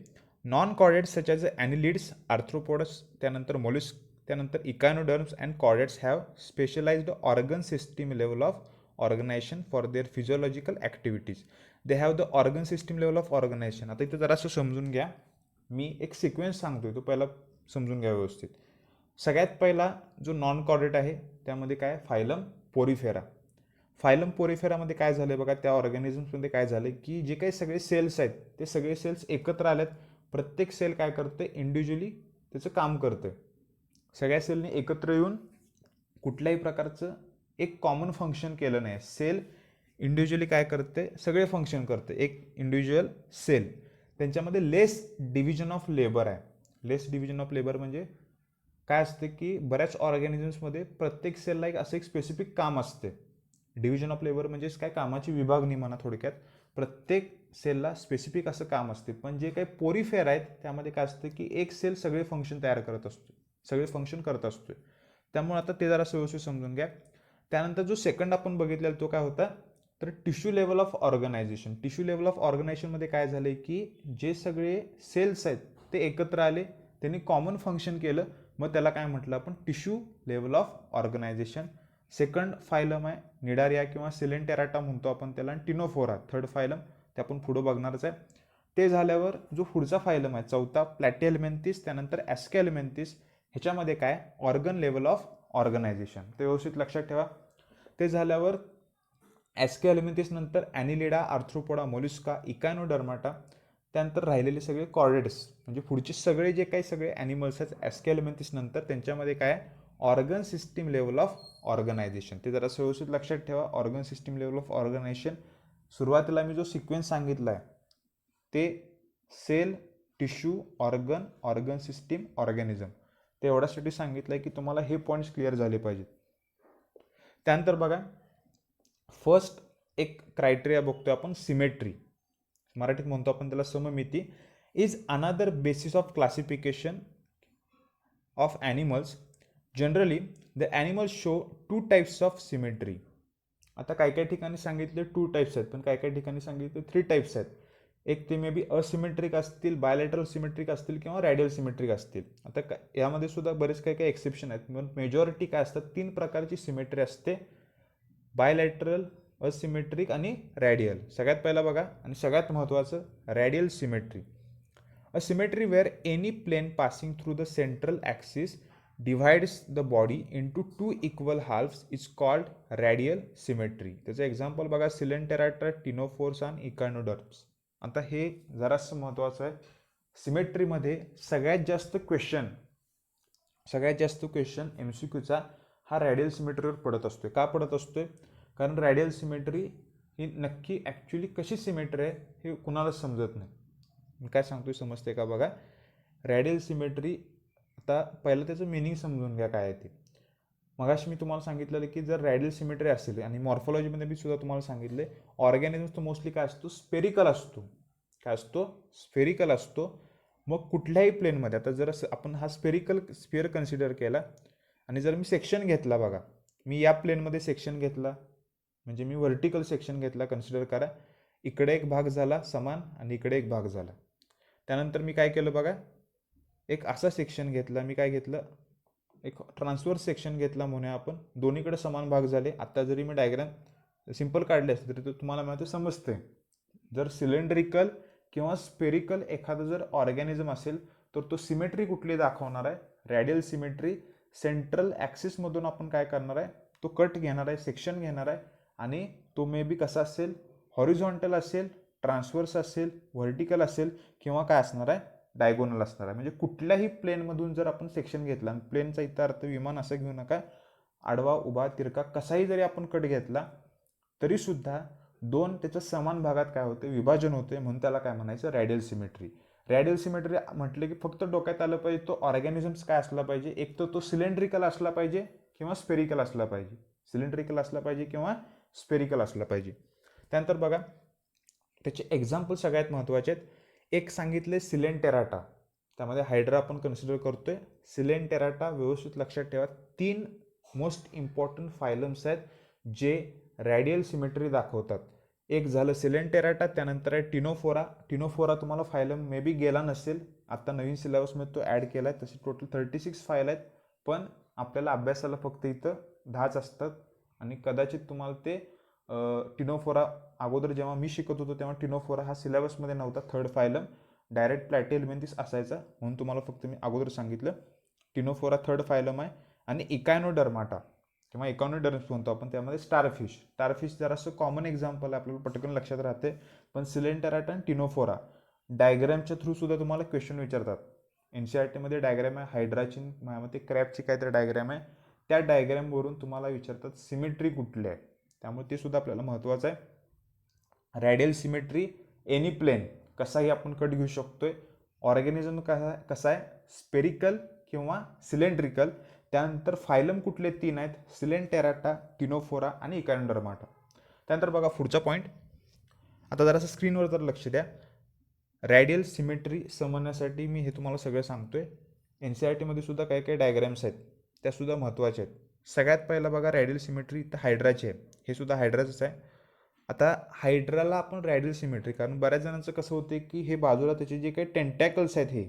Non chordates such as annelids, arthropods, त्यानंतर मोलिस्क, त्यानंतर echinoderms and chordates have specialised organ system level of organisation for their physiological activities. They have the organ system level of organisation. आता इथं जरासं समजून घ्या, मी एक सिक्वेन्स सांगतोय, तो पहिला समजून घ्या व्यवस्थित. सगळ्यात पहिला जो नॉन कॉर्डेट आहे त्यामध्ये काय, फायलम पोरिफेरा. फायलम पोरिफेरामध्ये काय झालं बघा, त्या ऑर्गॅनिझम्समध्ये काय झालं की जे काही सगळे सेल्स आहेत ते सगळे सेल्स एकत्र आलेत. प्रत्येक सेल काय करते, इंडिव्हिज्युअली त्याचं काम करते. सगळ्या सेलने एकत्र येऊन कुठल्याही प्रकारचं एक कॉमन फंक्शन केलं नाही. सेल इंडिव्हिज्युअली काय करते, सगळे फंक्शन करते. एक इंडिव्हिज्युअल सेल, त्यांच्यामध्ये लेस डिव्हिजन ऑफ लेबर आहे. लेस डिव्हिजन ऑफ लेबर म्हणजे काय असते की बऱ्याच ऑर्गॅनिझम्समध्ये प्रत्येक सेलला असं एक स्पेसिफिक काम असते. डिव्हिजन ऑफ लेबर म्हणजेच काय, कामाची विभागणी म्हणा थोडक्यात. प्रत्येक सेलला स्पेसिफिक असं काम असते. पण जे काही पोरिफेर आहेत त्यामध्ये काय असतं की एक सेल सगळे फंक्शन तयार करत असतो, सगळे फंक्शन करत असतो. त्यामुळे आता ते जरा व्यवस्थित समजून घ्या. त्यानंतर जो सेकंड आपण बघितलेला तो काय होता, तर tissue level of organization. Tissue level of ऑर्गनायझेशनमध्ये काय झालं की जे सगळे सेल्स आहेत ते एकत्र आले, त्यांनी कॉमन फंक्शन केलं, मग त्याला काय म्हटलं आपण, tissue level of organization. Second phylum आहे निडारिया किंवा सिलेंटेराटा म्हणतो आपण त्याला, आणि टिनोफोरा थर्ड फायलम, ते आपण पुढं बघणारच आहे. ते झाल्यावर जो पुढचा फायलम आहे चौथा, प्लॅटीहेल्मिंथिस, त्यानंतर ॲस्केहेल्मिंथिस. ह्याच्यामध्ये काय, ऑर्गन लेवल ऑफ ऑर्गनायझेशन, ते व्यवस्थित लक्षात ठेवा. ते झाल्यावर ॲस्केहेल्मिंथिस नंतर ॲनिलिडा, आर्थ्रोपोडा, मोलिस्का, इकायनोडर्माटा. त्यानंतर राहिलेले सगळे कॉर्डेट्स, म्हणजे पुढचे सगळे जे काही सगळे ॲनिमल्स आहेत ॲस्केहेल्मिंथिस नंतर, त्यांच्यामध्ये काय, organ system level of organization. ते जरा व्यवस्थित लक्षात ठेवा. Organ system level of organization, सुरुवातीला मी जो सिक्वेन्स सांगितला आहे ते cell, tissue, organ, organ system, organism, ते एवढ्यासाठी सांगितलं आहे की तुम्हाला हे पॉईंट्स क्लिअर झाले पाहिजेत. त्यानंतर बघा, फर्स्ट एक क्रायटेरिया बघतोय आपण, सिमेट्री. मराठीत म्हणतो आपण त्याला सममिती. Is another basis of classification of animals. Generally the animals show 2 types of symmetry. आता काही काही ठिकाणी सांगितले 2 टाईप्स आहेत, पण काही काही ठिकाणी सांगितले 3 टाईप्स आहेत. एक ते मे बी असिमेट्रिक असतील, बायलॅटरल सिमेट्रिक असतील किंवा रॅडियल सिमेट्रिक असतील. आता यामध्ये सुद्धा बरेच काही काही एक्सेप्शन आहेत, म्हणून मेजॉरिटी काय असतात, 3 प्रकारची सिमेट्री असते, बायलॅटरल, असिमेट्रिक आणि रॅडियल. सगळ्यात पहिला बघा, आणि सगळ्यात महत्त्वाचं, radial symmetry. A symmetry where any plane passing through the central axis divides the body into 2 equal halves is called radial symmetry. त्याचं एक्झाम्पल बघा, सिलेंटेराटा, टिनोफोर्स आणि इकायनोडर्म्स. आता हे जरासं महत्त्वाचं आहे. सिमेट्रीमध्ये सगळ्यात जास्त क्वेश्चन MCQचा हा रॅडियल सिमेट्रीवर पडत असतोय. का पडत असतोय, कारण रॅडियल सिमेट्री ही नक्की ॲक्च्युली कशी सिमेट्री आहे हे कुणालाच समजत नाही. मी काय सांगतोय समजते का बघा, रॅडियल सिमेट्री, आता पहिलं त्याचं मिनिंग समजून घ्या काय आहे ते. मगाशी मी तुम्हाला सांगितलेलं की जर रॅडियल सिमेट्री असेल, आणि मॉर्फोलॉजीमध्ये मी सुद्धा तुम्हाला सांगितले, ऑर्गॅनिझम्स तो मोस्टली काय असतो, स्पेरिकल असतो. काय असतो, स्पेरिकल असतो. मग कुठल्याही प्लेनमध्ये, आता जर आपण हा स्पेअर कन्सिडर केला, आणि जर मी सेक्शन घेतला बघा, मी या प्लेनमध्ये सेक्शन घेतला, म्हणजे मी व्हर्टिकल सेक्शन घेतला, कन्सिडर करा, इकडे एक भाग झाला समान आणि इकडे एक भाग झाला. त्यानंतर मी काय केलं बघा, एक असा सेक्शन घेतला, मी काय घेतलं, एक ट्रान्सव्हर्स सेक्शन घेतला म्हणूया आपण, दोन्हीकडे समान भाग झाले. आता जरी मी डायग्राम सिंपल काढले असते तरी तुम्हाला मला ते समजते. जर सिलेंड्रिकल किंवा स्पेरिकल एखादं जर ऑर्गॅनिझम असेल तर तो सिमेट्री कुठली दाखवणार आहे, रॅडियल सिमेट्री. सेंट्रल ॲक्सिसमधून आपण काय करणार आहे, तो कट घेणार आहे, सेक्शन घेणार आहे, आणि तो मे बी कसा असेल, हॉरिझॉन्टल असेल, ट्रान्सव्हर्स असेल, व्हर्टिकल असेल, किंवा काय असणार आहे, डायगोनल असणार आहे. म्हणजे कुठल्याही प्लेनमधून जर आपण सेक्शन घेतला, आणि प्लेनचा इथं अर्थ विमान असं घेऊ नका, आडवा, उभा, तिरका कसाही जरी आपण कट घेतला तरी सुद्धा दोन त्याच्या समान भागात काय होते, विभाजन होते. म्हणून त्याला काय म्हणायचं, रॅडियल सिमेट्री. रॅडियल सिमेट्री म्हटलं की फक्त डोक्यात आलं पाहिजे तो ऑर्गॅनिझम्स काय असला पाहिजे, एक तर तो सिलेंड्रिकल असला पाहिजे किंवा स्पेरिकल असला पाहिजे. सिलेंड्रिकल असला पाहिजे किंवा स्पेरिकल असला पाहिजे. त्यानंतर बघा त्याचे एक्झाम्पल सगळ्यात महत्त्वाचे आहेत. एक सांगितले सिलेंटेराटा, त्यामध्ये हायड्रा आपण कन्सिडर करतोय. सिलेंटेराटा व्यवस्थित लक्षात ठेवा, 3 मोस्ट इम्पॉर्टंट फायलम्स आहेत जे रॅडियल सिमेट्री दाखवतात. एक झालं सिलेंटेराटा, त्यानंतर आहे टिनोफोरा. टिनोफोरा तुम्हाला फायलम मे बी गेला नसेल, आता नवीन सिलेबसमध्ये तो ॲड केला आहे. तसे टोटल 36 फाईल आहेत, पण आपल्याला अभ्यासाला फक्त इथं 10च असतात. आणि कदाचित तुम्हाला ते टिनोफोरा अगोदर जेव्हा मी शिकत होतो तेव्हा टिनोफोरा हा सिलेबसमध्ये नव्हता, थर्ड फायलम डायरेक्ट प्लॅटिहेल्मिंथिस असायचा, म्हणून तुम्हाला फक्त मी अगोदर सांगितलं. टिनोफोरा थर्ड फायलम आहे. आणि इकायनोडर्माटा किंवा इकॉनोडर्म्स म्हणतो आपण, त्यामध्ये स्टारफिश. स्टारफिश जरासं कॉमन एक्झाम्पल आहे, आपल्याला पटकन लक्षात राहते. पण सिलेंटेराटा आणि टिनोफोरा डायग्रॅमच्या थ्रू सुद्धा तुम्हाला क्वेश्चन विचारतात. NCERTमध्ये डायग्रॅम आहे हायड्राची, माझ्यामध्ये क्रॅबची काहीतरी डायग्रॅम आहे, त्या डायग्रॅमवरून तुम्हाला विचारतात सिमेट्री कुठली आहे. त्यामुळे ते सुद्धा आपल्याला महत्त्वाचं आहे. रॅडियल सिमेट्री एनी प्लेन कसाही आपण कट घेऊ शकतोय. ऑर्गॅनिझम कसा आहे, स्पेरिकल किंवा सिलेंड्रिकल. त्यानंतर फायलम कुठले 3 आहेत, सिलेंटेराटा, टिनोफोरा आणि इकायनोडर्माटा. त्यानंतर बघा पुढचा पॉईंट, आता जरासं स्क्रीनवर जर लक्ष द्या. रॅडियल सिमेट्री समजण्यासाठी मी हे तुम्हाला सगळं सांगतोय. NCERTमध्ये सुद्धा काही काही डायग्रॅम्स आहेत, त्यासुद्धा महत्त्वाचे आहेत. सगळ्यात पहिला बघा रॅडियल सिमेट्री तर हायड्राची आहे, हे सुद्धा हायड्राचंच आहे. आता हायड्राला आपण रॅडियल सिमेट्री, कारण बऱ्याच जणांचं कसं होते की हे बाजूला त्याचे जे काही टेंटॅकल्स आहेत, हे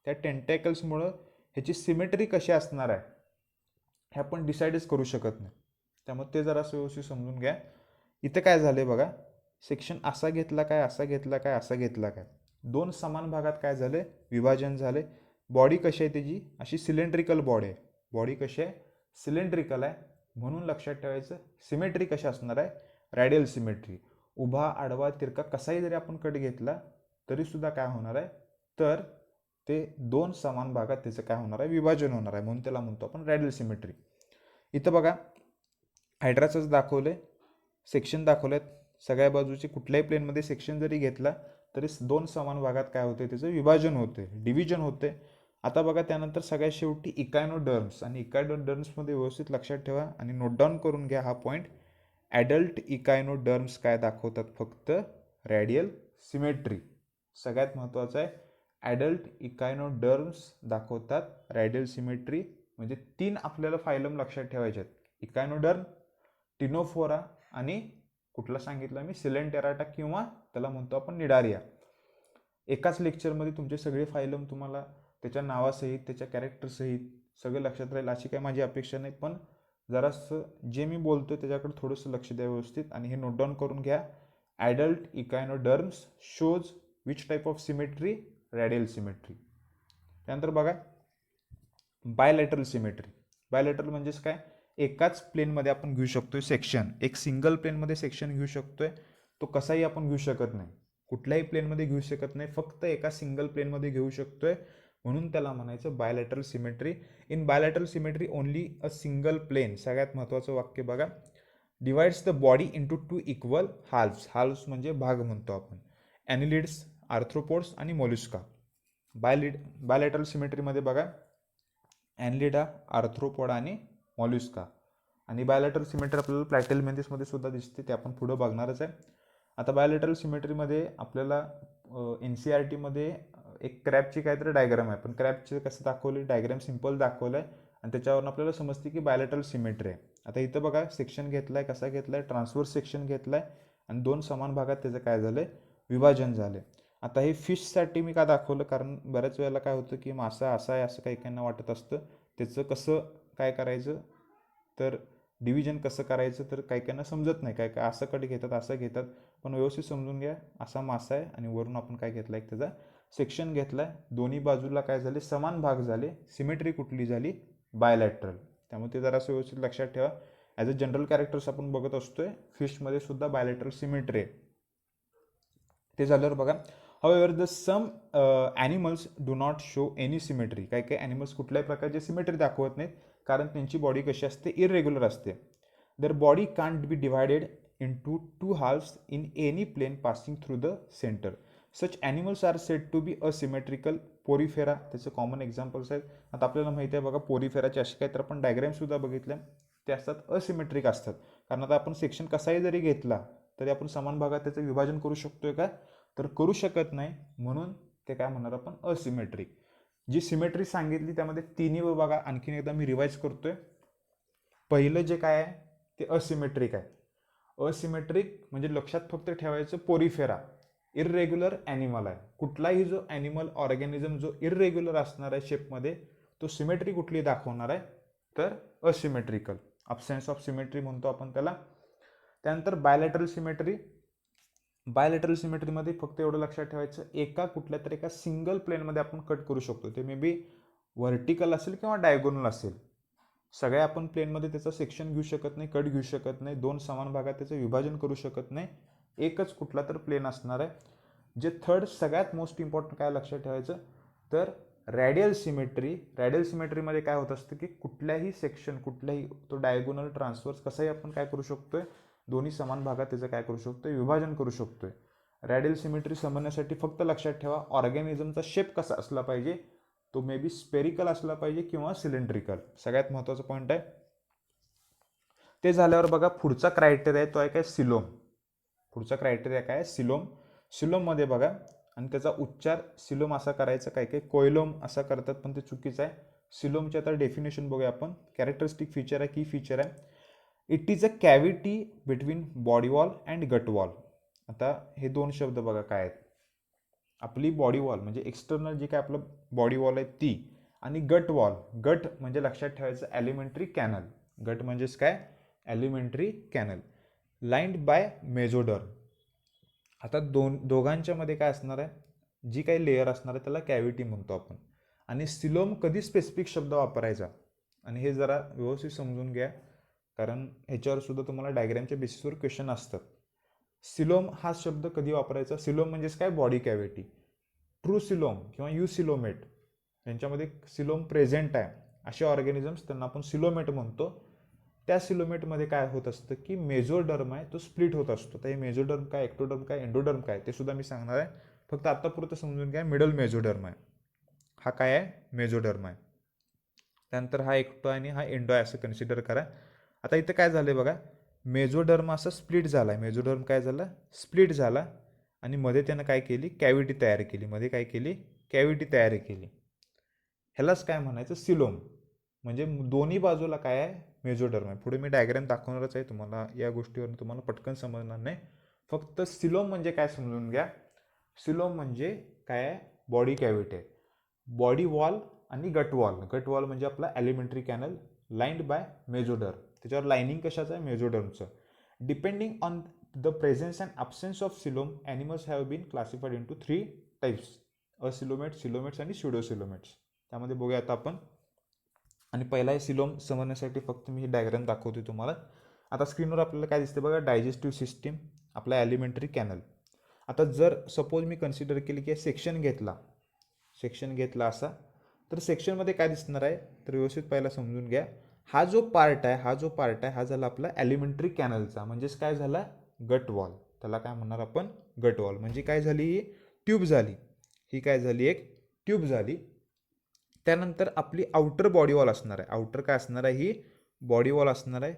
त्या टेंटॅकल्समुळं ह्याची सिमेट्री कशी असणार आहे हे आपण डिसाईडच करू शकत नाही. त्यामुळे ते जरा व्यवस्थित समजून घ्या. इथं काय झालं बघा, सेक्शन असा घेतला काय, असा घेतला काय, असा घेतला काय, 2 समान भागात काय झाले, विभाजन झाले. बॉडी कशी आहे त्याची, अशी सिलेंड्रिकल बॉडी आहे. बॉडी कशी आहे, सिलेंड्रिकल आहे. म्हणून लक्षात ठेवायचं सिमेट्री कशी असणार आहे, रॅडियल सिमेट्री. उभा, आडवा, तिरका कसाही जरी आपण कट घेतला तरी सुद्धा काय होणार आहे, तर ते 2 समान भागात त्याचं काय होणार आहे, विभाजन होणार आहे. म्हणून त्याला म्हणतो आपण रॅडियल सिमेट्री. इथं बघा हायड्राचंच दाखवलंय, सेक्शन दाखवलेत. सगळ्या बाजूचे कुठल्याही प्लेनमध्ये सेक्शन जरी घेतला तरी 2 समान भागात काय होते, त्याचं विभाजन होते, डिव्हिजन होते. आता बघा त्यानंतर सगळ्यात शेवटी इकायनोडर्म्स. आणि इकायनोडर्म्समध्ये व्यवस्थित लक्षात ठेवा आणि नोट डाऊन करून घ्या हा पॉईंट. ॲडल्ट इकायनोडर्म्स काय दाखवतात, फक्त रॅडियल सिमेट्री. सगळ्यात महत्त्वाचं आहे, ॲडल्ट इकायनोडर्म्स दाखवतात रॅडियल सिमेट्री. म्हणजे 3 आपल्याला फायलम लक्षात ठेवायचे आहेत, इकायनोडर्म, टिनोफोरा आणि कुठला सांगितलं मी, सिलेंटेराटा किंवा त्याला म्हणतो आपण निडारिया. एकाच लेक्चरमध्ये तुमचे सगळे फायलम तुम्हाला त्याच्या नावासहित, त्याच्या कॅरेक्टरसहित सगळं लक्षात राहील अशी काही माझी अपेक्षा नाही. पण जरासं जे मी बोलतोय त्याच्याकडे थोडंसं लक्ष द्या व्यवस्थित, आणि हे नोट डाऊन करून घ्या. Adult echinoderms shows which type of symmetry, radial symmetry. त्यानंतर बघा बायलॅटरल सिमेट्री. बायलॅटरल म्हणजेच काय, एकाच प्लेनमध्ये आपण घेऊ शकतोय सेक्शन, एक सिंगल प्लेनमध्ये सेक्शन घेऊ शकतोय. तो कसाही आपण घेऊ शकत नाही, कुठल्याही प्लेनमध्ये घेऊ शकत नाही, फक्त एका सिंगल प्लेनमध्ये घेऊ शकतोय. म्हणून त्याला म्हणायचं bilateral symmetry. In bilateral symmetry only a single plane, सगळ्यात महत्त्वाचं वाक्य बघा, divides the body into 2 equal halves. Halves म्हणजे भाग म्हणतो आपण. ॲनिलिड्स, आर्थ्रोपोड्स आणि मोलुस्का. बायलॅटरल सिमेट्रीमध्ये बघा ॲनिलिडा, आर्थ्रोपोडा आणि मॉल्युस्का. आणि बायलॅटरल सिमेट्री आपल्याला प्लॅटिहेल्मिंथिसमध्ये सुद्धा दिसते, ते आपण पुढं बघणारच आहे. आता बायलॅटरल सिमेट्रीमध्ये आपल्याला NCERTमध्ये एक क्रॅबची काहीतरी डायग्राम आहे, पण क्रॅबचे कसं दाखवले, डायग्राम सिंपल दाखवलं आहे आणि त्याच्यावरून आपल्याला समजते की बायलॅटरल सिमेट्री आहे. आता इथं बघा सेक्शन घेतला आहे, कसा घेतला आहे, ट्रान्सव्हर्स सेक्शन घेतला आहे आणि 2 समान भागात त्याचं काय झालं, विभाजन झाले. आता हे फिशसाठी मी का दाखवलं, कारण बऱ्याच वेळेला काय होतं की मासा असा आहे असं काही काहींना वाटत असतं, त्याचं कसं काय करायचं, तर डिव्हिजन कसं करायचं, तर काही काहींना समजत नाही, काय काय असं कट घेतात, असं घेतात, पण व्यवस्थित समजून घ्या. असा मासा आहे आणि वरून आपण काय घेतला, एक त्याचा सेक्शन घेतला आहे, दोन्ही बाजूला काय झाले, समान भाग झाले, सिमेट्री कुठली झाली, बायलॅटरल. त्यामुळे ते जरासं व्यवस्थित लक्षात ठेवा. ॲज अ जनरल कॅरेक्टर्स आपण बघत असतोय, फिशमध्ये सुद्धा बायलॅटरल सिमेट्री आहे. ते झाल्यावर बघा, however the some animals do not show any symmetry. काही काही ॲनिमल्स कुठल्याही प्रकारची सिमेट्री दाखवत नाहीत, कारण त्यांची बॉडी कशी असते, इरेग्युलर असते. There body can't be divided into two halves in any plane passing through the center. Such animals are said to be asymmetrical. Porifera त्याचे कॉमन एक्झाम्पल्स आहेत. आता आपल्याला माहिती आहे बघा, पोरीफेराचे असे काही तर आपण डायग्राम सुद्धा बघितल्या, ते असतात असिमेट्रिक असतात. कारण आता आपण सेक्शन कसाही जरी घेतला तरी आपण समान भागात त्याचं विभाजन करू शकतोय का, तर करू शकत नाही. म्हणून ते काय म्हणणार आपण, असिमेट्रिक. जी सिमेट्री सांगितली त्यामध्ये तिन्ही बघा, आणखीन एकदा मी रिवाइज करतोय. पहिलं जे काय आहे ते असिमेट्रिक आहे. असिमेट्रिक म्हणजे लक्षात फक्त ठेवायचं, पोरीफेरा इररेग्युलर ॲनिमल आहे. कुठलाही जो ॲनिमल ऑर्गॅनिझम जो इररेग्युलर असणार आहे शेपमध्ये, तो सिमेट्री कुठली दाखवणार आहे, तर असिमेट्रिकल. अब्सेन्स ऑफ सिमेट्री म्हणतो आपण त्याला. त्यानंतर बायलॅटरल सिमेट्री. बायलॅटरल सिमेट्रीमध्ये फक्त एवढं लक्षात ठेवायचं, एका कुठल्या तरी एका सिंगल प्लेनमध्ये आपण कट करू शकतो. ते मे बी व्हर्टिकल असेल किंवा डायगोनल असेल. सगळ्या आपण प्लेनमध्ये त्याचं सेक्शन घेऊ शकत नाही, कट घेऊ शकत नाही, दोन समान भागात त्याचं विभाजन करू शकत नाही. एकच कुठला तर प्लेन असणार आहे. जे थर्ड सगळ्यात मोस्ट इम्पॉर्टंट काय लक्षात ठेवायचं, तर रॅडियल सिमेट्री. रॅडियल सिमेट्रीमध्ये काय होत असतं की कुठल्याही सेक्शन, कुठल्याही तो डायगोनल ट्रान्सफर्स कसाही आपण काय करू शकतोय, दोन्ही समान भागात त्याचं काय करू शकतोय, विभाजन करू शकतोय. रॅडियल सिमेट्री समजण्यासाठी फक्त लक्षात ठेवा, ऑर्गॅनिझमचा शेप कसा असला पाहिजे, तो मे बी स्पेरिकल असला पाहिजे किंवा सिलेंड्रिकल. सगळ्यात महत्त्वाचा पॉईंट आहे. ते झाल्यावर बघा, पुढचा क्रायटेरिया तो आहे काय, सिलोम. पुढचा क्रायटेरिया काय, सिलोम. सिलोममध्ये बघा, आणि त्याचा उच्चार सिलोम असा करायचा, काय काय कोयलोम असा करतात, पण ते चुकीचं आहे. सिलोमचे आता डेफिनेशन बघूया आपण. कॅरेक्टरिस्टिक फीचर आहे, की फीचर आहे, it is a cavity between body wall and गट वॉल. आता हे दोन शब्द बघा काय आहेत. आपली बॉडी वॉल म्हणजे एक्सटर्नल जे काय आपलं बॉडी वॉल आहे ती, आणि गट वॉल. गट म्हणजे लक्षात ठेवायचं ॲलिमेंटरी कॅनल. गट म्हणजेच काय, ॲलिमेंटरी कॅनल लाइंड बाय मेझोडर्म. आता दोघांच्या मध्ये काय असणार आहे, जी काही लेअर असणार आहे त्याला कॅव्हिटी म्हणतो आपण. आणि सिलोम कधी स्पेसिफिक शब्द वापरायचा, आणि हे जरा व्यवस्थित समजून घ्या, कारण ह्याच्यावर सुद्धा तुम्हाला डायग्रामच्या बेसिसवर क्वेश्चन असतात. सिलोम हा शब्द कधी वापरायचा, सिलोम म्हणजेच काय, बॉडी कॅव्हिटी. ट्रू सिलोम किंवा यू सिलोमेट यांच्यामध्ये सिलोम प्रेझेंट आहे असे ऑर्गॅनिझम्स, त्यांना आपण सिलोमेट म्हणतो. त्या सिलोमेटमध्ये काय होत असतं की मेझोडर्म आहे तो स्प्लिट होत असतो. तर हे मेझोडर्म काय, एक्टोडर्म काय, एंडोडर्म काय, ते सुद्धा मी सांगणार आहे. फक्त आत्तापुरतं समजून घ्या, मिडल मेझोडर्म आहे हा, काय आहे, मेझोडर्म आहे. त्यानंतर हा एक्टो आणि हा एंडो आहे असं कन्सिडर करा. आता इथं काय झालं बघा, मेझोडर्म असं स्प्लिट झाला आहे. मेझोडर्म काय झाला, स्प्लिट झाला, आणि मध्ये त्यानं काय केली, कॅव्हिटी तयार केली. मध्ये काय केली, कॅव्हिटी तयार केली. ह्यालाच काय म्हणायचं, सिलोम. म्हणजे दोन्ही बाजूला काय आहे, मेझोडर्म आहे. पुढे मी डायग्राम दाखवणारच आहे तुम्हाला, या गोष्टीवरून तुम्हाला पटकन समजणार नाही. फक्त सिलोम म्हणजे काय समजून घ्या. सिलोम म्हणजे काय आहे, बॉडी कॅव्हिटी आहे. बॉडी वॉल आणि गट वॉल. गट वॉल म्हणजे आपला alimentary canal lined by mesoderm. त्याच्यावर लाइनिंग कशाचं आहे, मेझोडर्मचं. Depending on the presence and absence of coelom, animals have been classified into 3 types, acoelomate, coelomates आणि स्युडोसिलोमेट्स. त्यामध्ये बघूया आता आपण. आणि पहिला आहे सिलोम समजण्यासाठी फक्त मी ही डायग्राम दाखवतोय तुम्हाला. आता स्क्रीनवर आपल्याला काय दिसते बघा, डायजेस्टिव्ह सिस्टीम, आपला ॲलिमेंटरी कॅनल. आता जर सपोज मी कन्सिडर केली की सेक्शन घेतला असा, तर सेक्शनमध्ये काय दिसणार आहे, तर व्यवस्थित पहिला समजून घ्या. हा जो पार्ट आहे हा झाला आपला ॲलिमेंटरी कॅनलचा, म्हणजेच काय झाला, गट वॉल. त्याला काय म्हणणार आपण, गट वॉल. म्हणजे काय झाली, ही ट्यूब झाली, ही काय झाली, एक ट्यूब झाली. त्यानंतर आपली आउटर बॉडी वॉल असणार आहे. आउटर काय असणार आहे, ही बॉडी वॉल असणार आहे.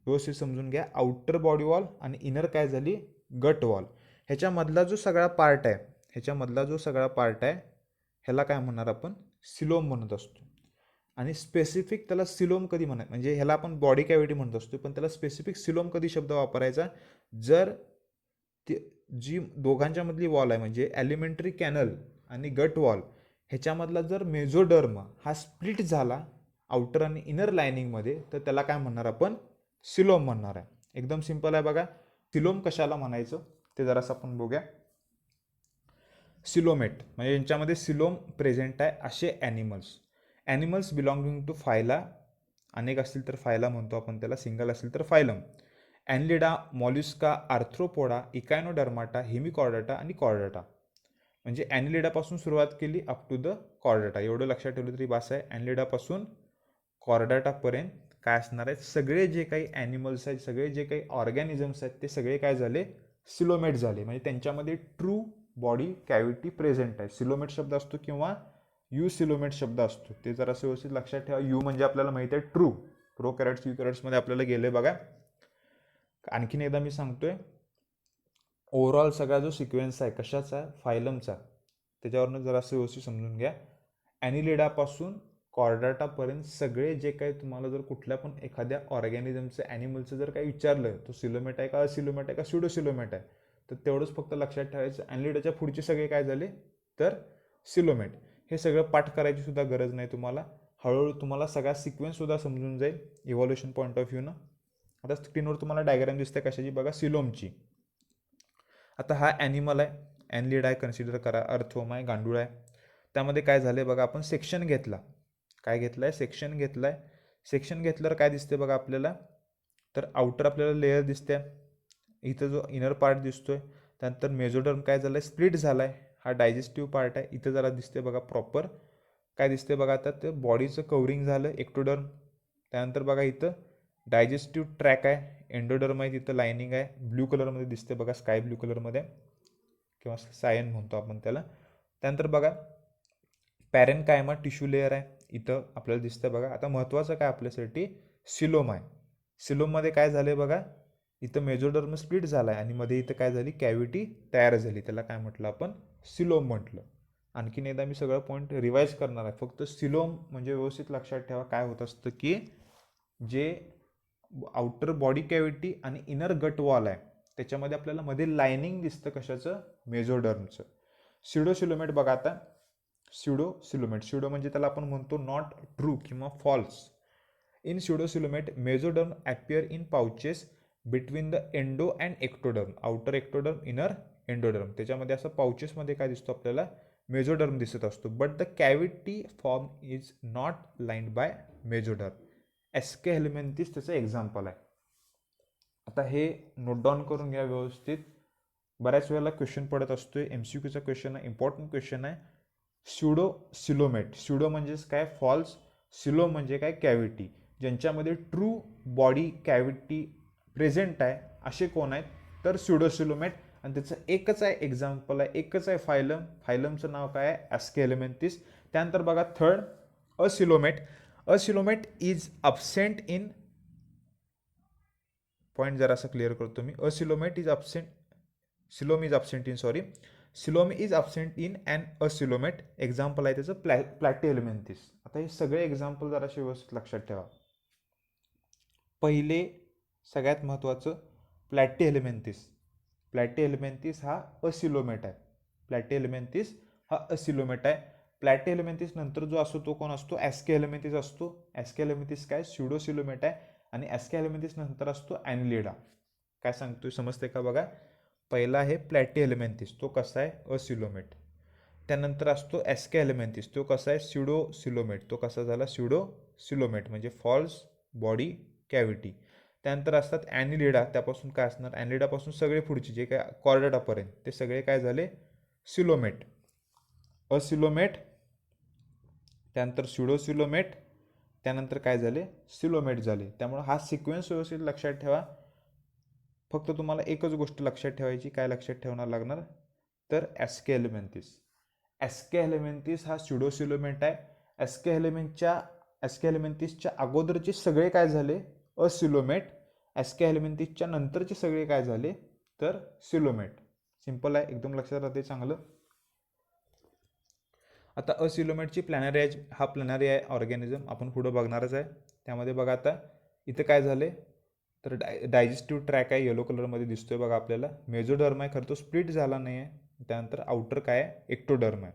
व्यवस्थित समजून घ्या, आउटर बॉडी वॉल आणि इनर काय झाली, गट वॉल. ह्याच्यामधला जो सगळा पार्ट आहे, ह्याला काय म्हणणार आपण, सिलोम म्हणत असतो. आणि स्पेसिफिक त्याला सिलोम कधी म्हणत, म्हणजे ह्याला आपण बॉडी कॅव्हिटी म्हणत असतो, पण त्याला स्पेसिफिक सिलोम कधी शब्द वापरायचा, जर जी दोघांच्या मधली वॉल आहे, म्हणजे ॲलिमेंटरी कॅनल आणि गट वॉल, ह्याच्यामधला जर मेझोडर्म हा स्प्लिट झाला आउटर आणि इनर लायनिंगमध्ये, तर त्याला काय म्हणणार आपण? सिलोम म्हणणार आहे. एकदम सिंपल आहे बघा. सिलोम कशाला म्हणायचं ते जरासं आपण बघूया. सिलोमेट म्हणजे यांच्यामध्ये सिलोम प्रेझेंट आहे असे ॲनिमल्स बिलॉंगिंग टू फायला, अनेक असतील तर फायला म्हणतो आपण त्याला, सिंगल असेल तर फायलम. ॲनलिडा, मॉल्युस्का, आर्थ्रोपोडा, इकायनोडर्माटा, हेमिकॉर्डाटा आणि कॉर्डाटा. म्हणजे ॲनलिडापासून सुरुवात केली अप टू द कॉर्डाटा, एवढं लक्षात ठेवलं तरी बास आहे. ॲनलिडापासून कॉर्डाटापर्यंत काय असणार आहेत? सगळे जे काही ॲनिमल्स आहेत, सगळे जे काही ऑर्गॅनिझम्स आहेत, ते सगळे काय झाले? सिलोमेट झाले. म्हणजे त्यांच्यामध्ये ट्रू बॉडी कॅव्हिटी प्रेझेंट आहे. सिलोमेट शब्द असतो किंवा यू सिलोमेट शब्द असतो, ते जरासं व्यवस्थित लक्षात ठेवा. यू म्हणजे आपल्याला माहिती आहे ट्रू, प्रोकॅरियोट्स युकॅरियोट्समध्ये आपल्याला गेले बघा. आणखीन एकदा मी सांगतोय, ओव्हरऑल सगळा जो सिक्वेन्स आहे कशाचा? फायलमचा. त्याच्यावरनं जरासं व्यवस्थित समजून घ्या. ॲनिलिडापासून कॉर्डाटापर्यंत सगळे जे काही तुम्हाला जर कुठल्या पण एखाद्या ऑर्गॅनिझमचं ॲनिमलचं जर काही विचारलं, तो सिलोमेट आहे का, असिलोमेट आहे का, स्युडोसिलोमेट आहे, तर तेवढंच फक्त लक्षात ठेवायचं. ॲनिलिडाच्या पुढचे सगळे काय झाले? तर सिलोमेट. हे सगळं पाठ करायची सुद्धा गरज नाही तुम्हाला. हळूहळू तुम्हाला सगळा सिक्वेन्ससुद्धा समजून जाईल इव्हॉल्युशन पॉईंट ऑफ व्ह्यूनं. आता स्क्रीनवर तुम्हाला डायग्राम दिसते कशाची बघा? सिलोमची. आता हा ॲनिमल आहे, ॲनलिड आहे, कन्सिडर करा. अर्थवर्म आहे, गांडूळ आहे. त्यामध्ये काय झाले बघा? आपण सेक्शन घेतला. काय घेतला आहे? सेक्शन घेतला आहे. सेक्शन घेतल्यावर काय दिसते बघा आपल्याला? तर आउटर आपल्याला लेअर दिसते, इथं जो इनर पार्ट दिसतोय. त्यानंतर मेझोडर्म काय झालं आहे? स्प्लिट झाला आहे. हा डायजेस्टिव्ह पार्ट आहे, इथं जरा दिसते बघा प्रॉपर. काय दिसते बघा? आता ते बॉडीचं कवरिंग झालं, एक्टोडर्म. त्यानंतर बघा इथं डायजेस्टिव्ह ट्रॅक आहे, एंडोडर्म आहे, तिथं लायनिंग आहे, ब्ल्यू कलरमध्ये दिसते बघा, स्काय ब्ल्यू कलरमध्ये किंवा सायन म्हणतो आपण त्याला. त्यानंतर बघा पॅरेनकायमा टिश्यू लेअर आहे, इथं आपल्याला दिसतं बघा. आता महत्त्वाचं काय आपल्यासाठी? सिलोम आहे. सिलोममध्ये काय झालं बघा? इथं मेझोडर्म स्प्लिट झाला आहे आणि मध्ये इथं काय झाली? कॅव्हिटी तयार झाली. त्याला काय म्हटलं आपण? सिलोम म्हटलं. आणखीन एकदा मी सगळं पॉईंट रिवाईज करणार आहे. फक्त सिलोम म्हणजे व्यवस्थित लक्षात ठेवा काय होत असतं की जे आउटर बॉडी कॅव्हिटी आणि इनर गट वॉल आहे त्याच्यामध्ये आपल्याला मध्ये लायनिंग दिसतं कशाचं? मेझोडर्मचं. स्युडोसिलोमेट बघा आता. स्युडोसिलोमेट, स्युडो म्हणजे त्याला आपण म्हणतो नॉट ट्रू किंवा false. In pseudocoelomate mesoderm appear in pouches between the endo and ectoderm. Outer ectoderm, inner endoderm. त्याच्यामध्ये असं पाउचेसमध्ये काय दिसतो आपल्याला? मेझोडर्म दिसत असतो. But the cavity form is not lined by mesoderm. Aschelminthes त्याचं एक्झाम्पल आहे. आता हे नोट डाऊन करून घ्या व्यवस्थित. बऱ्याच वेळेला क्वेश्चन पडत असतोय, MCQचा क्वेश्चन आहे, इम्पॉर्टंट क्वेश्चन आहे. स्युडोसिलोमेट, स्युडो म्हणजेच काय? फॉल्स. सिलो म्हणजे काय? कॅव्हिटी. ज्यांच्यामध्ये ट्रू बॉडी कॅव्हिटी प्रेझेंट आहे असे कोण आहेत? तर स्युडोसिलोमेट. आणि त्याचं एकच आहे एक्झाम्पल आहे, एकच आहे फायलम. फायलमचं नाव काय आहे? Aschelminthes. त्यानंतर बघा third, acoelomate. Acoelomate is absent in, point जरासा क्लिअर करतो मी. Acoelomate is absent, coelom is absent in, sorry, coelom is absent in and acoelomate. Example आहे त्याचं प्लॅटिहेल्मिंथिस. आता हे सगळे एक्झाम्पल जराशे व्यवस्थित लक्षात ठेवा. पहिले सगळ्यात महत्त्वाचं प्लॅटिहेल्मिंथिस. प्लॅटिहेल्मिंथिस हा असिलोमेट आहे. प्लॅटिहेल्मिंथिस हा असिलोमेट आहे. प्लॅटिहेल्मिंथिस नंतर जो असतो तो कोण असतो? ॲस्के हेल्मेंथिस असतो. ॲस्के हेल्मेंथिस काय? स्युडोसिलोमेट आहे. आणि ॲस्के हेल्मेंथिस नंतर असतो ॲनलिडा. काय सांगतोय समजते का बघा? पहिला आहे प्लॅटिहेल्मिंथिस, तो कसा आहे? असिलोमेट. त्यानंतर असतो ॲस्के हेल्मेंथिस, तो कसा आहे? स्युडोसिलोमेट. तो कसा झाला? स्युडोसिलोमेट म्हणजे फॉल्स बॉडी कॅव्हिटी. त्यानंतर असतात ॲनिलिडा. त्यापासून काय असणार? ॲनिलिडापासून सगळे पुढचे जे काय कॉर्डाटापर्यंत ते सगळे काय झाले? सिलोमेट. असिलोमेट, त्यानंतर स्युडोसिलोमेट, त्यानंतर काय झाले? सिलोमेट झाले. त्यामुळे हा सिक्वेन्स व्यवस्थित लक्षात ठेवा. फक्त तुम्हाला एकच गोष्ट लक्षात ठेवायची. काय लक्षात ठेवणार लागणार? तर ॲस्के हेल्मेंथिस. ॲस्के हेल्मेंथिस हा स्युडोसिलोमेट आहे. ॲस्के हेल्मेंथिसच्या अगोदरचे सगळे काय झाले? असिलोमेट. ॲस्के हेल्मेंथिसच्या नंतरचे सगळे काय झाले? तर सिलोमेट. सिंपल आहे, एकदम लक्षात राहते चांगलं. आता असिलोमेटची प्लॅनरी आहे, हा प्लॅनरी आहे ऑर्गॅनिझम, आपण पुढं बघणारच आहे. त्यामध्ये बघा आता इथं काय झाले? तर डायजेस्टिव्ह ट्रॅक आहे, येलो कलरमध्ये दिसतोय बघा आपल्याला. मेझोडर्म आहे, खरं तो स्प्लिट झाला नाही आहे. त्यानंतर आउटर काय आहे? एक्टोडर्म आहे.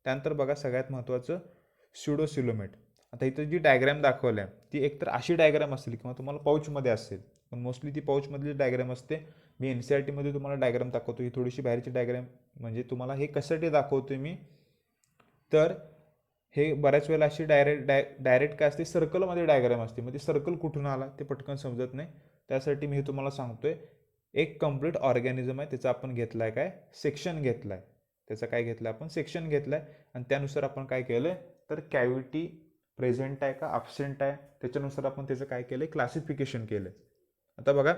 त्यानंतर बघा सगळ्यात महत्त्वाचं स्युडोसिलोमेट. आता इथं जी डायग्रॅम दाखवली आहे ती एकतर अशी डायग्रॅम असेल किंवा तुम्हाला पाऊचमध्ये असेल, पण मोस्टली ती पाऊचमधली डायग्रॅम असते. मी NCERTमध्ये तुम्हाला डायग्रॅम दाखवतो, ही थोडीशी बाहेरची डायग्रॅम. म्हणजे तुम्हाला हे कशासाठी दाखवतोय मी, तर हे बऱ्याच वेळेला अशी डायरेक्ट काय असते, सर्कलमध्ये डायग्राम असते. मग ते सर्कल कुठून आला ते पटकन समजत नाही. त्यासाठी मी हे तुम्हाला सांगतोय. एक कम्प्लीट ऑर्गॅनिझम आहे, त्याचा आपण घेतला आहे काय, सेक्शन घेतला आहे. त्याचा काय घेतलं आपण, सेक्शन घेतला आहे. आणि त्यानुसार आपण काय केलं तर कॅव्हिटी प्रेझेंट आहे का ॲब्सेंट आहे त्याच्यानुसार आपण त्याचं काय केलं, क्लासिफिकेशन केलं. आता बघा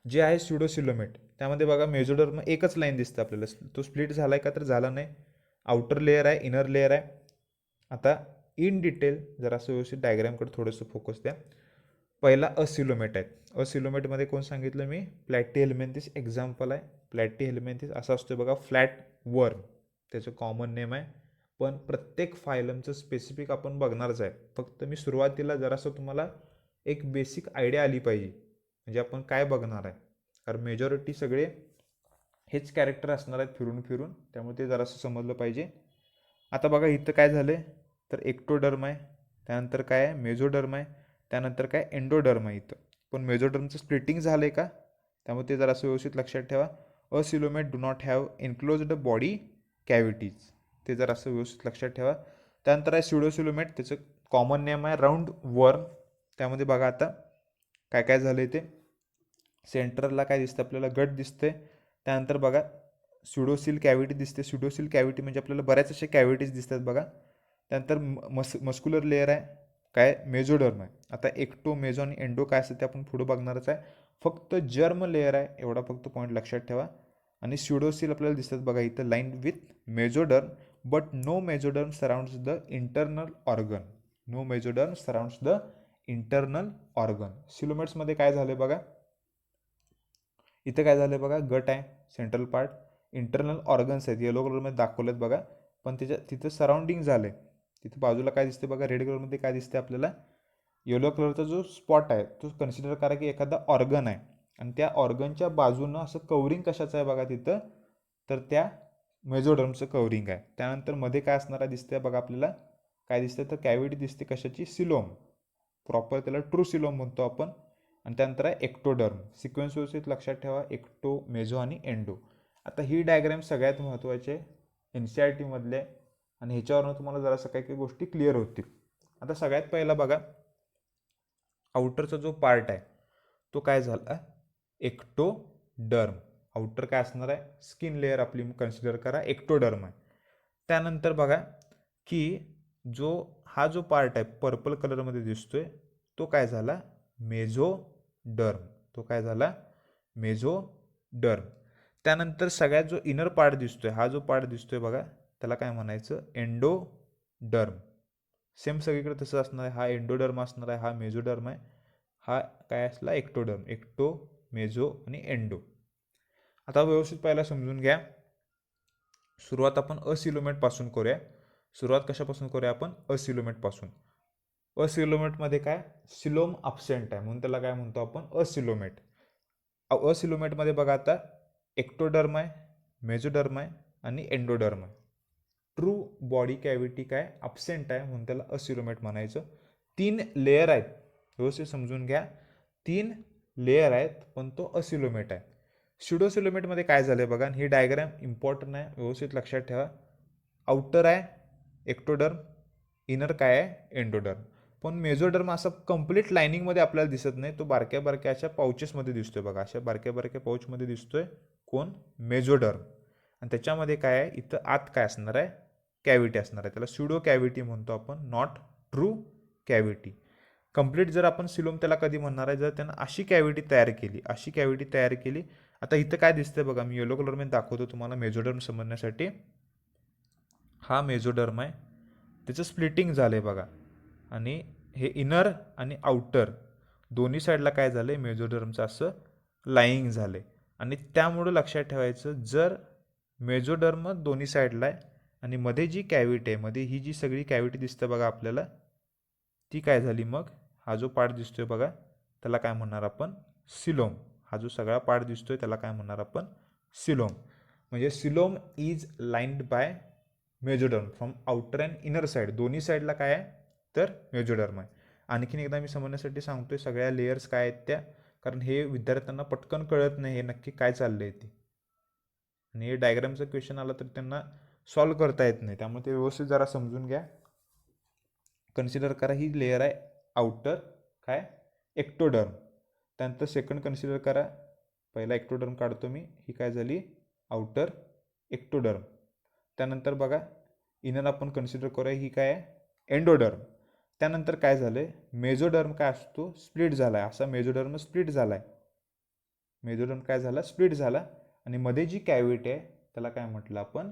जे आहे स्युडोसिलोमेट, त्यामध्ये बघा मेझोडर्म एकच लाईन दिसतं आपल्याला. तो स्प्लिट झाला आहे का तर झाला नाही. आउटर लेअर आहे, इनर लेअर आहे. आता इन डिटेल जरा असं व्यवस्थित डायग्रॅमकडे थोडंसं फोकस द्या. पहिला असिलोमेट आहे. असिलोमेटमध्ये कोण सांगितलं मी, प्लॅटीहेल्मिंथिस एक्झाम्पल आहे. प्लॅटीहेल्मिंथिस असा असतो बघा, फ्लॅट वर्म, त्याचं कॉमन नेम आहे. पण प्रत्येक फायलमचं स्पेसिफिक आपण बघणारच आहे. फक्त मी सुरुवातीला जरासं तुम्हाला एक बेसिक आयडिया आली पाहिजे म्हणजे आपण काय बघणार आहे. कारण मेजॉरिटी सगळे हेच कॅरेक्टर असणार आहेत फिरून फिरून, त्यामुळे ते जरासं समजलं पाहिजे. आता बघा इथं काय झालं तर एक्टोडर्म आहे, त्यानंतर काय आहे मेझोडर्म आहे, त्यानंतर काय एंडोडर्म आहे. इथं पण मेझोडर्मचं स्प्लिटिंग झालं आहे का, त्यामुळे ते जरासं व्यवस्थित लक्षात ठेवा. Acoelomate do not have enclosed body cavities, ते जरासं व्यवस्थित लक्षात ठेवा. त्यानंतर आहे स्युडोसिलोमेट, त्याचं कॉमन नेम आहे राऊंड वर्म. त्यामध्ये बघा आता काय काय झालं ते, सेंटरला काय दिसतं आपल्याला, गट दिसते. त्यानंतर बघा स्युडोसिल कॅव्हिटी दिसते. स्युडोसिल कॅव्हिटी म्हणजे आपल्याला बऱ्याच अशा कॅव्हिटीज दिसतात बघा. त्यानंतर मस्क्युलर लेअर आहे काय, मेझोडर्म आहे. आता एक्टो, मेझो आणि एंडो काय असतं ते आपण पुढे बघणारच आहे. फक्त जर्म लेअर आहे एवढा फक्त पॉईंट लक्षात ठेवा. आणि स्युडोसिल आपल्याला दिसतात बघा इथं line with mesoderm, but no mesoderm surrounds the internal organ. No mesoderm surrounds the internal organ. सिलोमेट्समध्ये काय झालं बघा, इथं काय झालं बघा, गट आहे सेंट्रल पार्ट, इंटरनल ऑर्गन्स आहेत येलो कलरमध्ये दाखवलेत बघा. पण तिथं सराउंडिंग झाले, तिथं बाजूला काय दिसते बघा, रेड कलरमध्ये काय दिसते आपल्याला, येलो कलरचा जो स्पॉट आहे तो कन्सिडर करा की एखादा ऑर्गन आहे. आणि त्या ऑर्गनच्या बाजूनं असं कवरिंग कशाचं आहे बघा तिथं, तर त्या मेझोडर्मचं कवरिंग आहे. त्यानंतर मध्ये काय असणारा दिसते बघा आपल्याला, काय दिसते तर कॅव्हिटी दिसते कशाची, सिलोम. प्रॉपर त्याला ट्रू सिलोम म्हणतो आपण. आणि त्यानंतर आहे एक्टोडर्म. सिक्वेन्स व्यवस्थित लक्षात ठेवा, एक्टो, मेझो आणि एंडो. आता ही डायग्रॅम सगळ्यात महत्त्वाचे NCERT मधले, आणि ह्याच्यावरून तुम्हाला जरासं काही काही गोष्टी क्लिअर होतील. आता सगळ्यात पहिला बघा, आउटरचा जो पार्ट आहे तो काय झाला, एक्टोडर्म. आउटर काय असणार आहे, स्किन लेअर आपली कन्सिडर करा, एक्टोडर्म आहे. त्यानंतर बघा की हा जो पार्ट आहे पर्पल कलरमध्ये दिसतोय तो काय झाला, मेझोडर्म. तो काय झाला, मेझोडर्म. त्यानंतर सगळ्यात जो इनर पार्ट दिसतोय, हा जो पार्ट दिसतोय बघा, त्याला काय म्हणायचं, एंडोडर्म. सेम सगळीकडे तसं असणार आहे. हा एंडोडर्म असणार आहे, हा मेझोडर्म आहे, हा काय असला एक्टोडर्म. एक्टो, मेझो आणि एंडो. आता व्यवस्थित पहिला समजून घ्या. सुरुवात आपण असिलोमेट पासून करूया. सुरुवात कशापासून करूया आपण, असिलोमेट पासून. असिलोमेटमध्ये काय, सिलोम अब्सेंट आहे म्हणून त्याला काय म्हणतो आपण, असिलोमेट. असिलोमेटमध्ये बघा आता एक्टोडर्म आहे, मेझोडर्म आहे आणि एंडोडर्म आहे. ट्रू बॉडी कॅव्हिटी काय अब्सेंट आहे म्हणून त्याला असिलोमेट म्हणायचं. 3 लेअर आहेत, व्यवस्थित समजून घ्या. 3 लेअर आहेत पण तो असिलोमेट आहे. स्युडोसिलोमेटमध्ये काय झालं बघा, ही डायग्राम इम्पॉर्टंट आहे, व्यवस्थित लक्षात ठेवा. आउटर आहे एक्टोडर्म, इनर काय आहे एंडोडर्म. पण मेझोडर्म असं कंप्लीट लाईनिंगमध्ये आपल्याला दिसत नाही, तो बारक्या बारक्या अशा पाउचेसमध्ये दिसतोय बघा, अशा बारक्या बारक्या पाऊचमध्ये दिसतोय कोण, मेझोडर्म. आणि त्याच्यामध्ये काय आहे, इथं आत काय असणार आहे, कॅव्हिटी असणार आहे. त्याला स्युडो कॅव्हिटी म्हणतो आपण, नॉट ट्रू कॅव्हिटी. कंप्लीट जर आपण सिलोम त्याला कधी म्हणणार आहे, जर त्यानं अशी कॅव्हिटी तयार केली, अशी कॅव्हिटी तयार केली. आता इथं काय दिसतंय बघा, मी येलो कलरमध्ये दाखवतो तुम्हाला मेझोडर्म समजण्यासाठी. हा मेझोडर्म आहे, त्याचं स्प्लिटिंग झालं आहे बघा. आणि हे इनर आणि आउटर दोन्ही साईडला काय झालं आहे, मेझोडर्मचं असं लाईंग झालं आहे. आणि त्यामुळं लक्षात ठेवायचं, जर मेझोडर्म दोन्ही साईडला आहे आणि मध्ये जी कॅव्हिटी आहे, मध्ये ही जी सगळी कॅव्हिटी दिसतं बघा आपल्याला, ती काय झाली मग, हा जो पार्ट दिसतोय बघा त्याला काय म्हणणार आपण, सिलोम. हा जो सगळा पार्ट दिसतोय त्याला काय म्हणणार आपण, सिलोम. म्हणजे coelom is lined by mesoderm. From outer and inner side, दोन्ही साईडला काय आहे तर मेजोडर्म आहे. आणखीन एकदा मी समजण्यासाठी सांगतोय सगळ्या लेयर्स काय आहेत त्या, कारण हे विद्यार्थ्यांना पटकन कळत नाही हे नक्की काय चाललं आहे ते, आणि हे डायग्रामचं क्वेश्चन आला तर त्यांना सॉल्व करता येत नाही, त्यामुळे ते व्यवस्थित जरा समजून घ्या. कन्सिडर करा ही लेयर आहे आउटर काय एक्टोडर्म. त्यानंतर सेकंड कन्सिडर करा, पहिला एक्टोडर्म काढतो मी, ही काय झाली आउटर एक्टोडर्म. त्यानंतर बघा इनर आपण कन्सिडर करूया, ही काय आहे एंडोडर्म. त्यानंतर काय झालं मेजोडर्म काय असतो स्प्लिट झाला आहे, असा मेजोडर्म स्प्लिट झाला आहे. मेजोडर्म काय झाला स्प्लिट झाला, आणि मध्ये जी कॅव्हिटी आहे त्याला काय म्हटलं आपण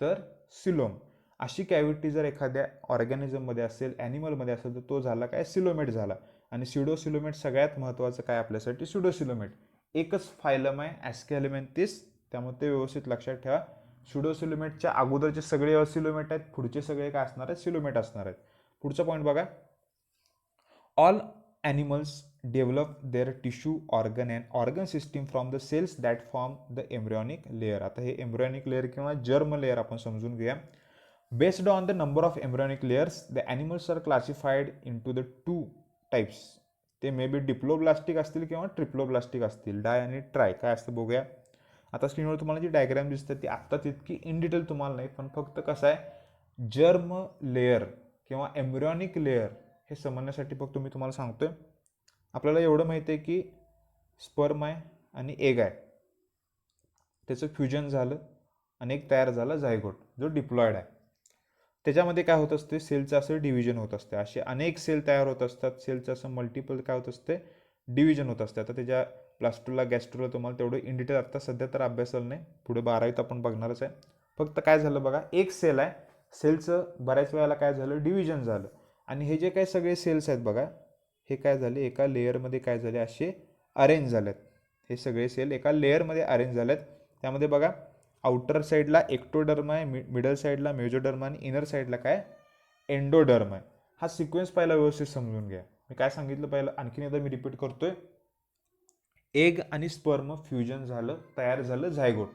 तर सिलोम. अशी कॅव्हिटी जर एखाद्या ऑर्गॅनिझममध्ये असेल ॲनिमलमध्ये असेल तर तो झाला काय सिलोमेट झाला. आणि स्युडोसिलोमेट सगळ्यात महत्त्वाचं काय आपल्यासाठी स्युडोसिलोमेट. एकच फायलम आहे ॲस्केलिमेंथिस, त्यामुळे ते व्यवस्थित लक्षात ठेवा. स्युडोसिलोमेटच्या अगोदरचे सगळे असिलोमेट आहेत, पुढचे सगळे काय असणार आहेत सिलोमेट असणार आहेत. पुढचा पॉईंट बघा, all animals develop their tissue organ and organ system from the cells that form the embryonic layer. आता हे एम्ब्रियॉनिक लेअर किंवा जर्म लेअर आपण समजून घेऊया. Based on the number of embryonic layers the animals are classified into the 2 types. ते may बी diploblastic असतील किंवा triploblastic असतील. डाय आणि ट्राय काय असतं बघूया. आता स्क्रीनवर तुम्हाला जी डायग्राम दिसते ती आत्ता तितकी इन डिटेल तुम्हाला नाही, पण फक्त कसं आहे जर्म लेअर किंवा एम्ब्रियॉनिक लेअर हे समजण्यासाठी फक्त मी तुम्हाला सांगतोय. आपल्याला एवढं माहिती आहे की स्पर्म आहे आणि एग आहे, त्याचं फ्युजन झालं आणि एक तयार झाला झायगोट जो डिप्लॉयड आहे. त्याच्यामध्ये काय होत असते सेलचं असं डिव्हिजन होत असते, असे अनेक सेल तयार होत असतात. सेलचं असं मल्टिपल काय होत असते डिव्हिजन होत असते. आता त्याच्या प्लास्टोला गॅस्ट्रोला तुम्हाला तेवढं इन डिटेल आता सध्या तर अभ्यासाला नाही, पुढे 12वीत आपण बघणारच आहे. फक्त काय झालं बघा, एक सेल आहे, सेलचं बऱ्याच वेळेला काय झालं डिव्हिजन झालं, आणि हे जे काही सगळे सेल्स आहेत बघा हे काय झाले एका लेअरमध्ये काय झाले असे अरेंज झालेत. हे सगळे सेल एका लेअरमध्ये अरेंज झालेत. त्यामध्ये बघा आउटर साईडला एक्टोडर्म आहे, मिडल साईडला मेजोडर्म आणि इनर साईडला काय एंडोडर्म आहे. हा सिक्वेन्स पहिला व्यवस्थित समजून घ्या. मी काय सांगितलं पहिलं आणखीन एकदा मी रिपीट करतोय. एग आणि स्पर्म फ्युजन झालं, तयार झालं झायगोट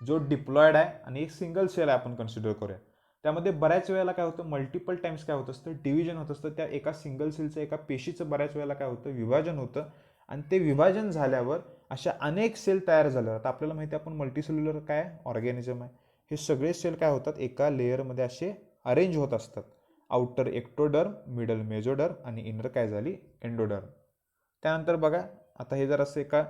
जो डिप्लॉयड आहे आणि एक सिंगल सेल आहे आपण कन्सिडर करूया. त्यामध्ये बऱ्याच वेळेला काय होतं मल्टिपल टाइम्स काय होत असतं डिव्हिजन होत असतं. त्या एका सिंगल सेलचं एका पेशीचं बऱ्याच वेळेला काय होतं विभाजन होतं, आणि ते विभाजन झाल्यावर अशा अनेक सेल तयार झाल्या. आता आपल्याला माहिती आहे आपण मल्टीसेल्युलर काय ऑर्गॅनिझम आहे. हे सगळे सेल काय होतात एका लेअरमध्ये असे अरेंज होत असतात. आउटर एक्टोडर्म, मिडल मेजोडर्म आणि इनर काय झाली एंडोडर्म. त्यानंतर बघा आता हे जर असं एका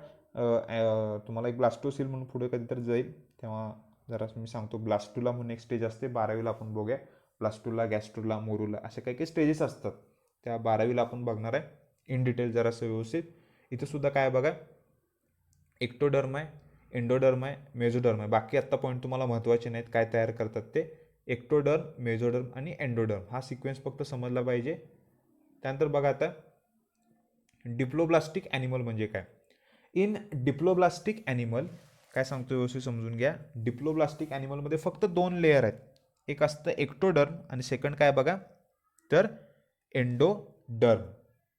तुम्हाला एक ब्लास्टोसील म्हणून पुढे कधीतरी जाईल तेव्हा जरा मी सांगतो. ब्लास्टुला म्हणून एक स्टेज असते 12वीला आपण बघूया. ब्लास्टुला, गॅस्ट्रुला, मोरुला असे काही काही स्टेजेस असतात, त्या 12वीला आपण बघणार आहे इन डिटेल जरासं व्यवस्थित. इथं सुद्धा काय बघा एक्टोडर्म आहे, एंडोडर्म आहे, मेजोडर्म आहे. बाकी आत्ता पॉईंट तुम्हाला महत्त्वाचे नाहीत काय तयार करतात ते. एक्टोडर्म, मेजोडर्म आणि एंडोडर्म हा सिक्वेन्स फक्त समजला पाहिजे. त्यानंतर बघा आता डिप्लोब्लास्टिक ॲनिमल म्हणजे काय. इन डिप्लोब्लास्टिक ॲनिमल काय सांगतो व्यवस्थित समजून घ्या. डिप्लोब्लास्टिक ॲनिमलमध्ये फक्त 2 लेअर आहेत, एक असतं एक्टोडर्म आणि सेकंड काय बघा तर एंडोडर्म.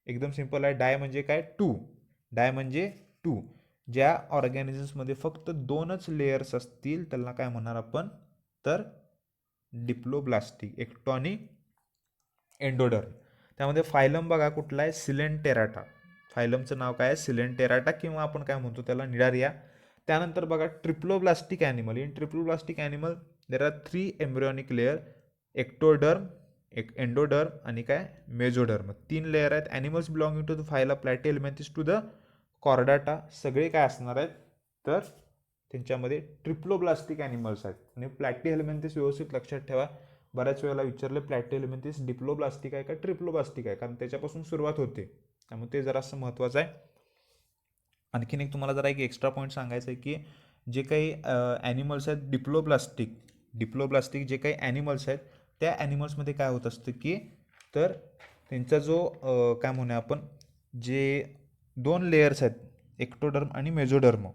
एकदम सिंपल आहे. डाय म्हणजे काय 2, डाय म्हणजे 2. ज्या ऑर्गॅनिझम्समध्ये फक्त 2च लेयर्स असतील त्याला काय म्हणणार आपण तर डिप्लोब्लास्टिक, एक्टॉनी एंडोडर्म. त्यामध्ये फायलम बघा कुठला आहे सिलेंटेराटा. फायलमचं नाव काय आहे सिलेंटेराटा किंवा आपण काय म्हणतो त्याला निडारिया. त्यानंतर बघा triploblastic animal. In triploblastic animal there are 3 embryonic layer, ectoderm, endoderm आणि काय मेजोडर्म. 3 लेअर आहेत. Animals belonging to the phyla Platyhelminthes to the Chordata. सगळे काय असणार आहेत तर त्यांच्यामध्ये ट्रिप्लोब्लास्टिक ॲनिमल्स आहेत. आणि प्लॅटिहेल्मिंथिस व्यवस्थित लक्षात ठेवा, बऱ्याच वेळेला विचारलं प्लॅटिहेल्मिंथिस डिप्लोब्लास्टिक आहे का ट्रिप्लोब्लास्टिक आहे, कारण त्याच्यापासून सुरुवात होते, त्यामुळे ते जरासं महत्त्वाचं आहे. आणखीन एक तुम्हाला जरा एक एक्स्ट्रा पॉईंट सांगायचं आहे की जे काही ॲनिमल्स आहेत डिप्लोब्लास्टिक जे काही ॲनिमल्स आहेत त्या ॲनिमल्समध्ये काय होत असतं की तर त्यांचा जो काय म्हणूया आपण जे 2 लेयर्स आहेत एक्टोडर्म आणि मेजोडर्म,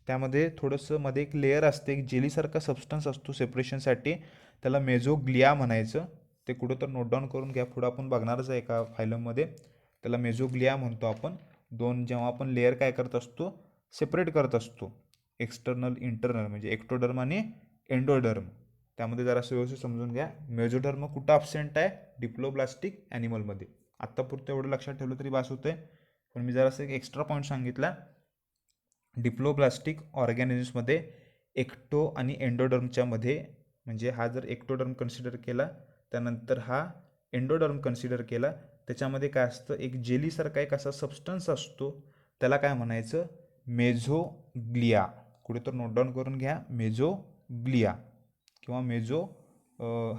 त्यामध्ये थोडंसं मध्ये एक लेअर असते, एक जेलीसारखा सबस्टन्स असतो सेपरेशनसाठी, त्याला मेझोग्लिया म्हणायचं. ते कुठं तर नोट डाऊन करून घ्या, पुढं आपण बघणारच आहे एका फायलममध्ये. त्याला मेझोग्लिया म्हणतो आपण. 2 जेव्हा आपण लेअर काय करत असतो सेपरेट करत असतो, एक्सटर्नल इंटर्नल म्हणजे एक्टोडर्म आणि एंडोडर्म. त्यामध्ये जरासं व्यवस्थित समजून घ्या. मेझोडर्म कुठं अब्सेंट आहे? डिप्लोब्लास्टिक ॲनिमलमध्ये. आत्तापुरतं एवढं लक्षात ठेवलं तरी बास होते. पण मी जरासं एक एक्स्ट्रा पॉईंट सांगितला. डिप्लोब्लास्टिक ऑर्गॅनिझम्समध्ये एक्टो आणि एंडोडर्मच्या मध्ये, म्हणजे हा जर एक्टोडर्म कन्सिडर केला त्यानंतर हा एंडोडर्म कन्सिडर केला, त्याच्यामध्ये काय असतं, एक जेलीसारखा एक असा सबस्टन्स असतो, त्याला काय म्हणायचं? मेझोग्लिया. कुठे तर नोट डाऊन करून घ्या, मेझोग्लिया किंवा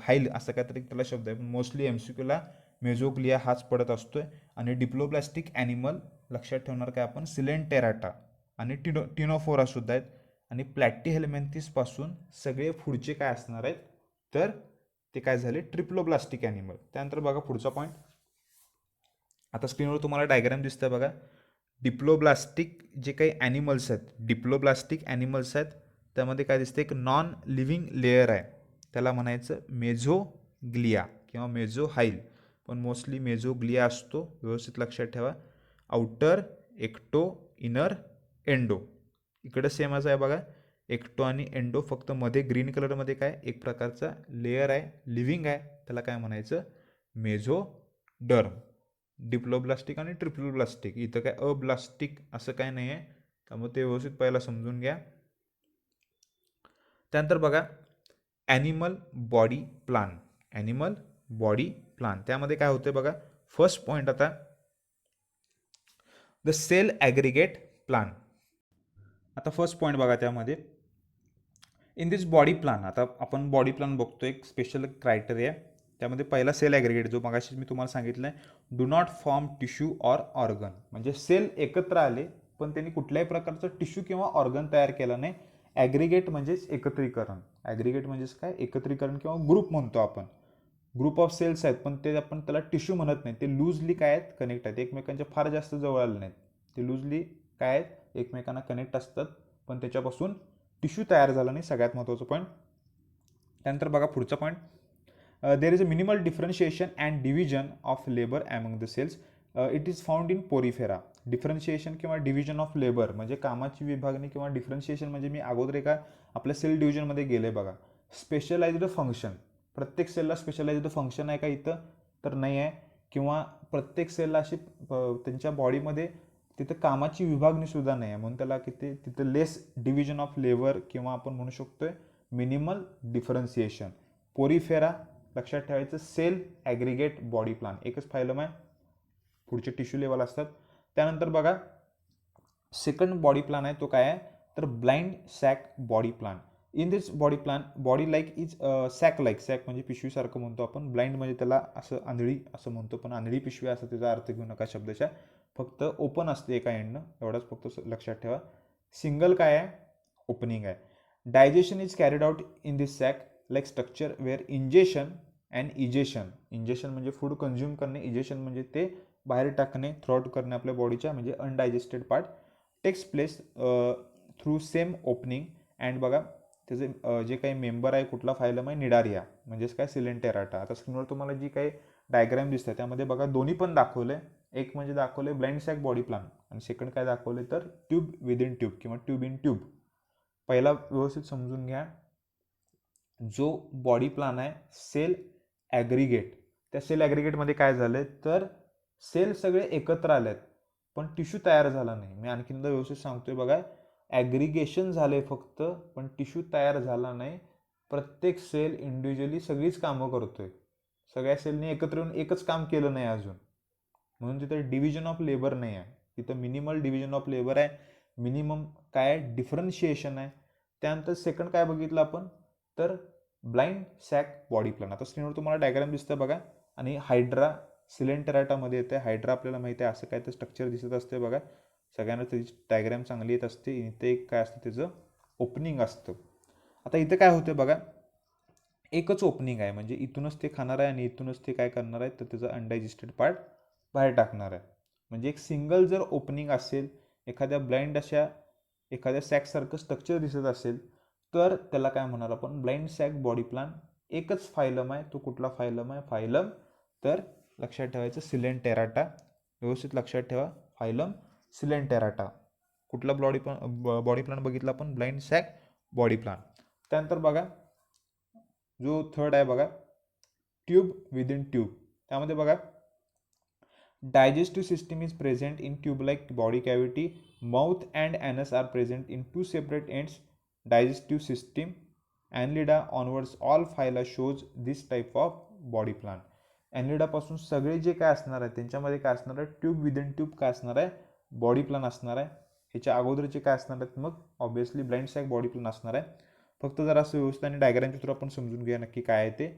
हाईल असं काहीतरी त्याला शब्द आहे, पण मोस्टली एमसीक्यूला मेझोग्लिया हाच पडत असतोय. आणि डिप्लोब्लास्टिक ॲनिमल लक्षात ठेवणार काय आपण? सिलेंटेराटा आणि टिनोफोरा सुद्धा आहेत. आणि प्लॅटीहेल्मिंथिसपासून सगळे पुढचे काय असणार आहेत? तर ते काय झाले? Triploblastic animal. त्यानंतर बघा पुढचा पॉईंट. आता स्क्रीनवर तुम्हाला डायग्राम दिसतंय बघा. डिप्लोब्लास्टिक जे काही ॲनिमल्स आहेत, डिप्लोब्लास्टिक ॲनिमल्स आहेत, त्यामध्ये काय दिसतं? एक नॉन लिव्हिंग लेअर आहे, त्याला म्हणायचं मेझोग्लिया किंवा मेझोहाईल, पण मोस्टली मेझोग्लिया असतो. व्यवस्थित लक्षात ठेवा. Outer, ecto, inner, endo. इकडं सेमच आहे बघा, एक्टो आणि एंडो, फक्त मध्ये ग्रीन कलरमध्ये काय एक प्रकारचा लेअर आहे, लिव्हिंग आहे, त्याला काय म्हणायचं? मेझोडर्म. डिप्लोब्लास्टिक आणि ट्रिप्लोब्लास्टिक, इथं काय अब्लास्टिक असं काय नाही आहे, त्यामुळे ते व्यवस्थित पहिला समजून घ्या. त्यानंतर बघा animal body plan. Animal body plan त्यामध्ये काय होते बघा. फर्स्ट पॉईंट आता द सेल ॲग्रिगेट प्लान. आता फर्स्ट पॉईंट बघा त्यामध्ये, इन दिस बॉडी प्लान. आता आपण बॉडी प्लान बघतो, एक स्पेशल क्रायटेरिया. त्यामध्ये पहिला सेल ॲग्रिगेट, जो मगाशी मी तुम्हाला सांगितलं आहे, do not form tissue or organ. म्हणजे सेल एकत्र आले पण त्यांनी कुठल्याही प्रकारचं टिश्यू किंवा ऑर्गन तयार केला नाही. ॲग्रिगेट म्हणजेच एकत्रीकरण. ॲग्रिगेट म्हणजेच काय? एकत्रीकरण किंवा ग्रुप म्हणतो आपण. ग्रुप ऑफ सेल्स आहेत पण ते आपण त्याला टिश्यू म्हणत नाही. ते लूजली काय आहेत? कनेक्ट आहेत, एकमेकांच्या फार जास्त जवळ आले नाहीत. ते लूजली काय आहेत? एकमेकांना कनेक्ट असतात, पण त्याच्यापासून टिश्यू तयार झाला नाही. सगळ्यात महत्त्वाचं पॉईंट. त्यानंतर बघा पुढचा point. There is a minimal differentiation and division of labour among the cells. It is found in Porifera. Differentiation किंवा डिव्हिजन ऑफ लेबर म्हणजे कामाची विभागणी, किंवा डिफरन्शिएशन म्हणजे मी अगोदर एका आपल्या सेल डिव्हिजनमध्ये गेले बघा. स्पेशलाइज्ड फंक्शन, प्रत्येक सेलला स्पेशलाइज्ड फंक्शन आहे का इथं? तर नाही आहे. किंवा प्रत्येक सेलला अशी त्यांच्या बॉडीमध्ये तिथं कामाची विभागणी सुद्धा नाही आहे, म्हणून त्याला किती तिथं लेस डिव्हिजन ऑफ लेबर, किंवा आपण म्हणू शकतोय मिनिमल डिफरन्सिएशन. पोरिफेरा लक्षात ठेवायचं. सेल ॲग्रिगेट बॉडी प्लान, एकच फायलम आहे, पुढचे टिश्यू लेवल असतात. त्यानंतर बघा सेकंड बॉडी प्लान आहे, तो काय आहे? तर blind sac body plan. In this body plan, body like is sac like. Sac म्हणजे पिशवीसारखं म्हणतो आपण. ब्लाइंड म्हणजे त्याला असं आंधळी असं म्हणतो, पण आंधळी पिशवी असं त्याचा अर्थ घेऊ नका शब्दाच्या. फक्त ओपन असते एका एंडनं, एवढाच फक्त लक्षात ठेवा. सिंगल काय आहे? ओपनिंग आहे. Digestion is carried out in this sac like structure where ingestion and egestion. Ingestion म्हणजे फूड कंझ्युम करणे, इजेशन म्हणजे ते बाहेर टाकणे, थ्रॉट करणे आपल्या बॉडीच्या, म्हणजे undigested part takes place through same opening. And बघा त्याचे जे काही मेंबर आहे, कुठला फायलम आहे? निडारिया म्हणजेच काय? सिलेंटेराटा. आता स्क्रीनवर तुम्हाला जी काही डायग्राम दिसतं त्यामध्ये बघा दोन्ही पण दाखवले. एक म्हणजे दाखवले ब्लाइंड सॅक बॉडी प्लान, आणि सेकंड काय दाखवले? तर ट्यूब विदिन ट्यूब किंवा ट्यूब इन ट्यूब. पहिला व्यवस्थित समजून घ्या. जो बॉडी प्लान आहे सेल ॲग्रिगेट, त्या सेल ॲग्रिगेटमध्ये काय झालं? तर सेल सगळे एकत्र आलेत पण टिश्यू तयार झाला नाही. मी आणखीनदा व्यवस्थित सांगतोय बघा. ॲग्रिगेशन झाले फक्त, पण टिश्यू तयार झाला नाही. प्रत्येक सेल इंडिव्हिज्युअली सगळीच कामं करतोय. सगळ्या सेलने एकत्र येऊन एकच काम केलं नाही अजून, म्हणून तिथे डिव्हिजन ऑफ लेबर नाही आहे. तिथं मिनिमल डिव्हिजन ऑफ लेबर आहे. मिनिमम काय? डिफरन्शिएशन आहे. त्यानंतर सेकंड काय बघितलं आपण? तर ब्लाइंड सॅक बॉडी प्लान. आता स्क्रीनवर तुम्हाला डायग्राम दिसतं बघा. आणि हायड्रा सिलेंटेराटामध्ये येते. हायड्रा आपल्याला माहिती आहे असं काय तर स्ट्रक्चर दिसत असते बघा. सगळ्यांना त्याची डायग्राम चांगली येत असते. इथे एक काय असतं? त्याचं ओपनिंग असतं. आता इथं काय होतं बघा, एकच ओपनिंग आहे, म्हणजे इथूनच ते खाणार आहे आणि इथूनच ते काय करणार आहे? तर त्याचं अनडायजेस्टेड पार्ट बाहेर टाकणार आहे. म्हणजे एक सिंगल जर ओपनिंग असेल, एखाद्या ब्लाइंड अशा एखाद्या सॅकसारखं स्ट्रक्चर दिसत असेल, तर त्याला काय म्हणणार आपण? Blind sac body plan. एकच फायलम आहे. तो कुठला फायलम आहे? फायलम तर लक्षात ठेवायचं सिलेंटेराटा. व्यवस्थित लक्षात ठेवा, फायलम सिलेंटेराटा. कुठला बॉडी प्लान बघितला आपण? Blind sac body plan. त्यानंतर बघा जो थर्ड आहे बघा, ट्यूब विदिन ट्यूब. त्यामध्ये बघा, digestive system is present in tube-like body cavity. Mouth and anus are present in two separate ends. Digestive system, annelida onwards, all phyla shows this type of body plan. Annelida पासून सगळे जे काय असणार आहे त्यांच्यामध्ये काय असणार आहे, ट्यूब विदिन ट्यूब काय असणार आहे, बॉडी प्लान असणार आहे. ह्याच्या अगोदरचे काय असणार आहेत, मग obviously blind sac body plan असणार आहे. फक्त जरा असं व्यवस्थित आणि डायग्रामच्या थ्रू आपण समजून घ्या नक्की काय आहे ते.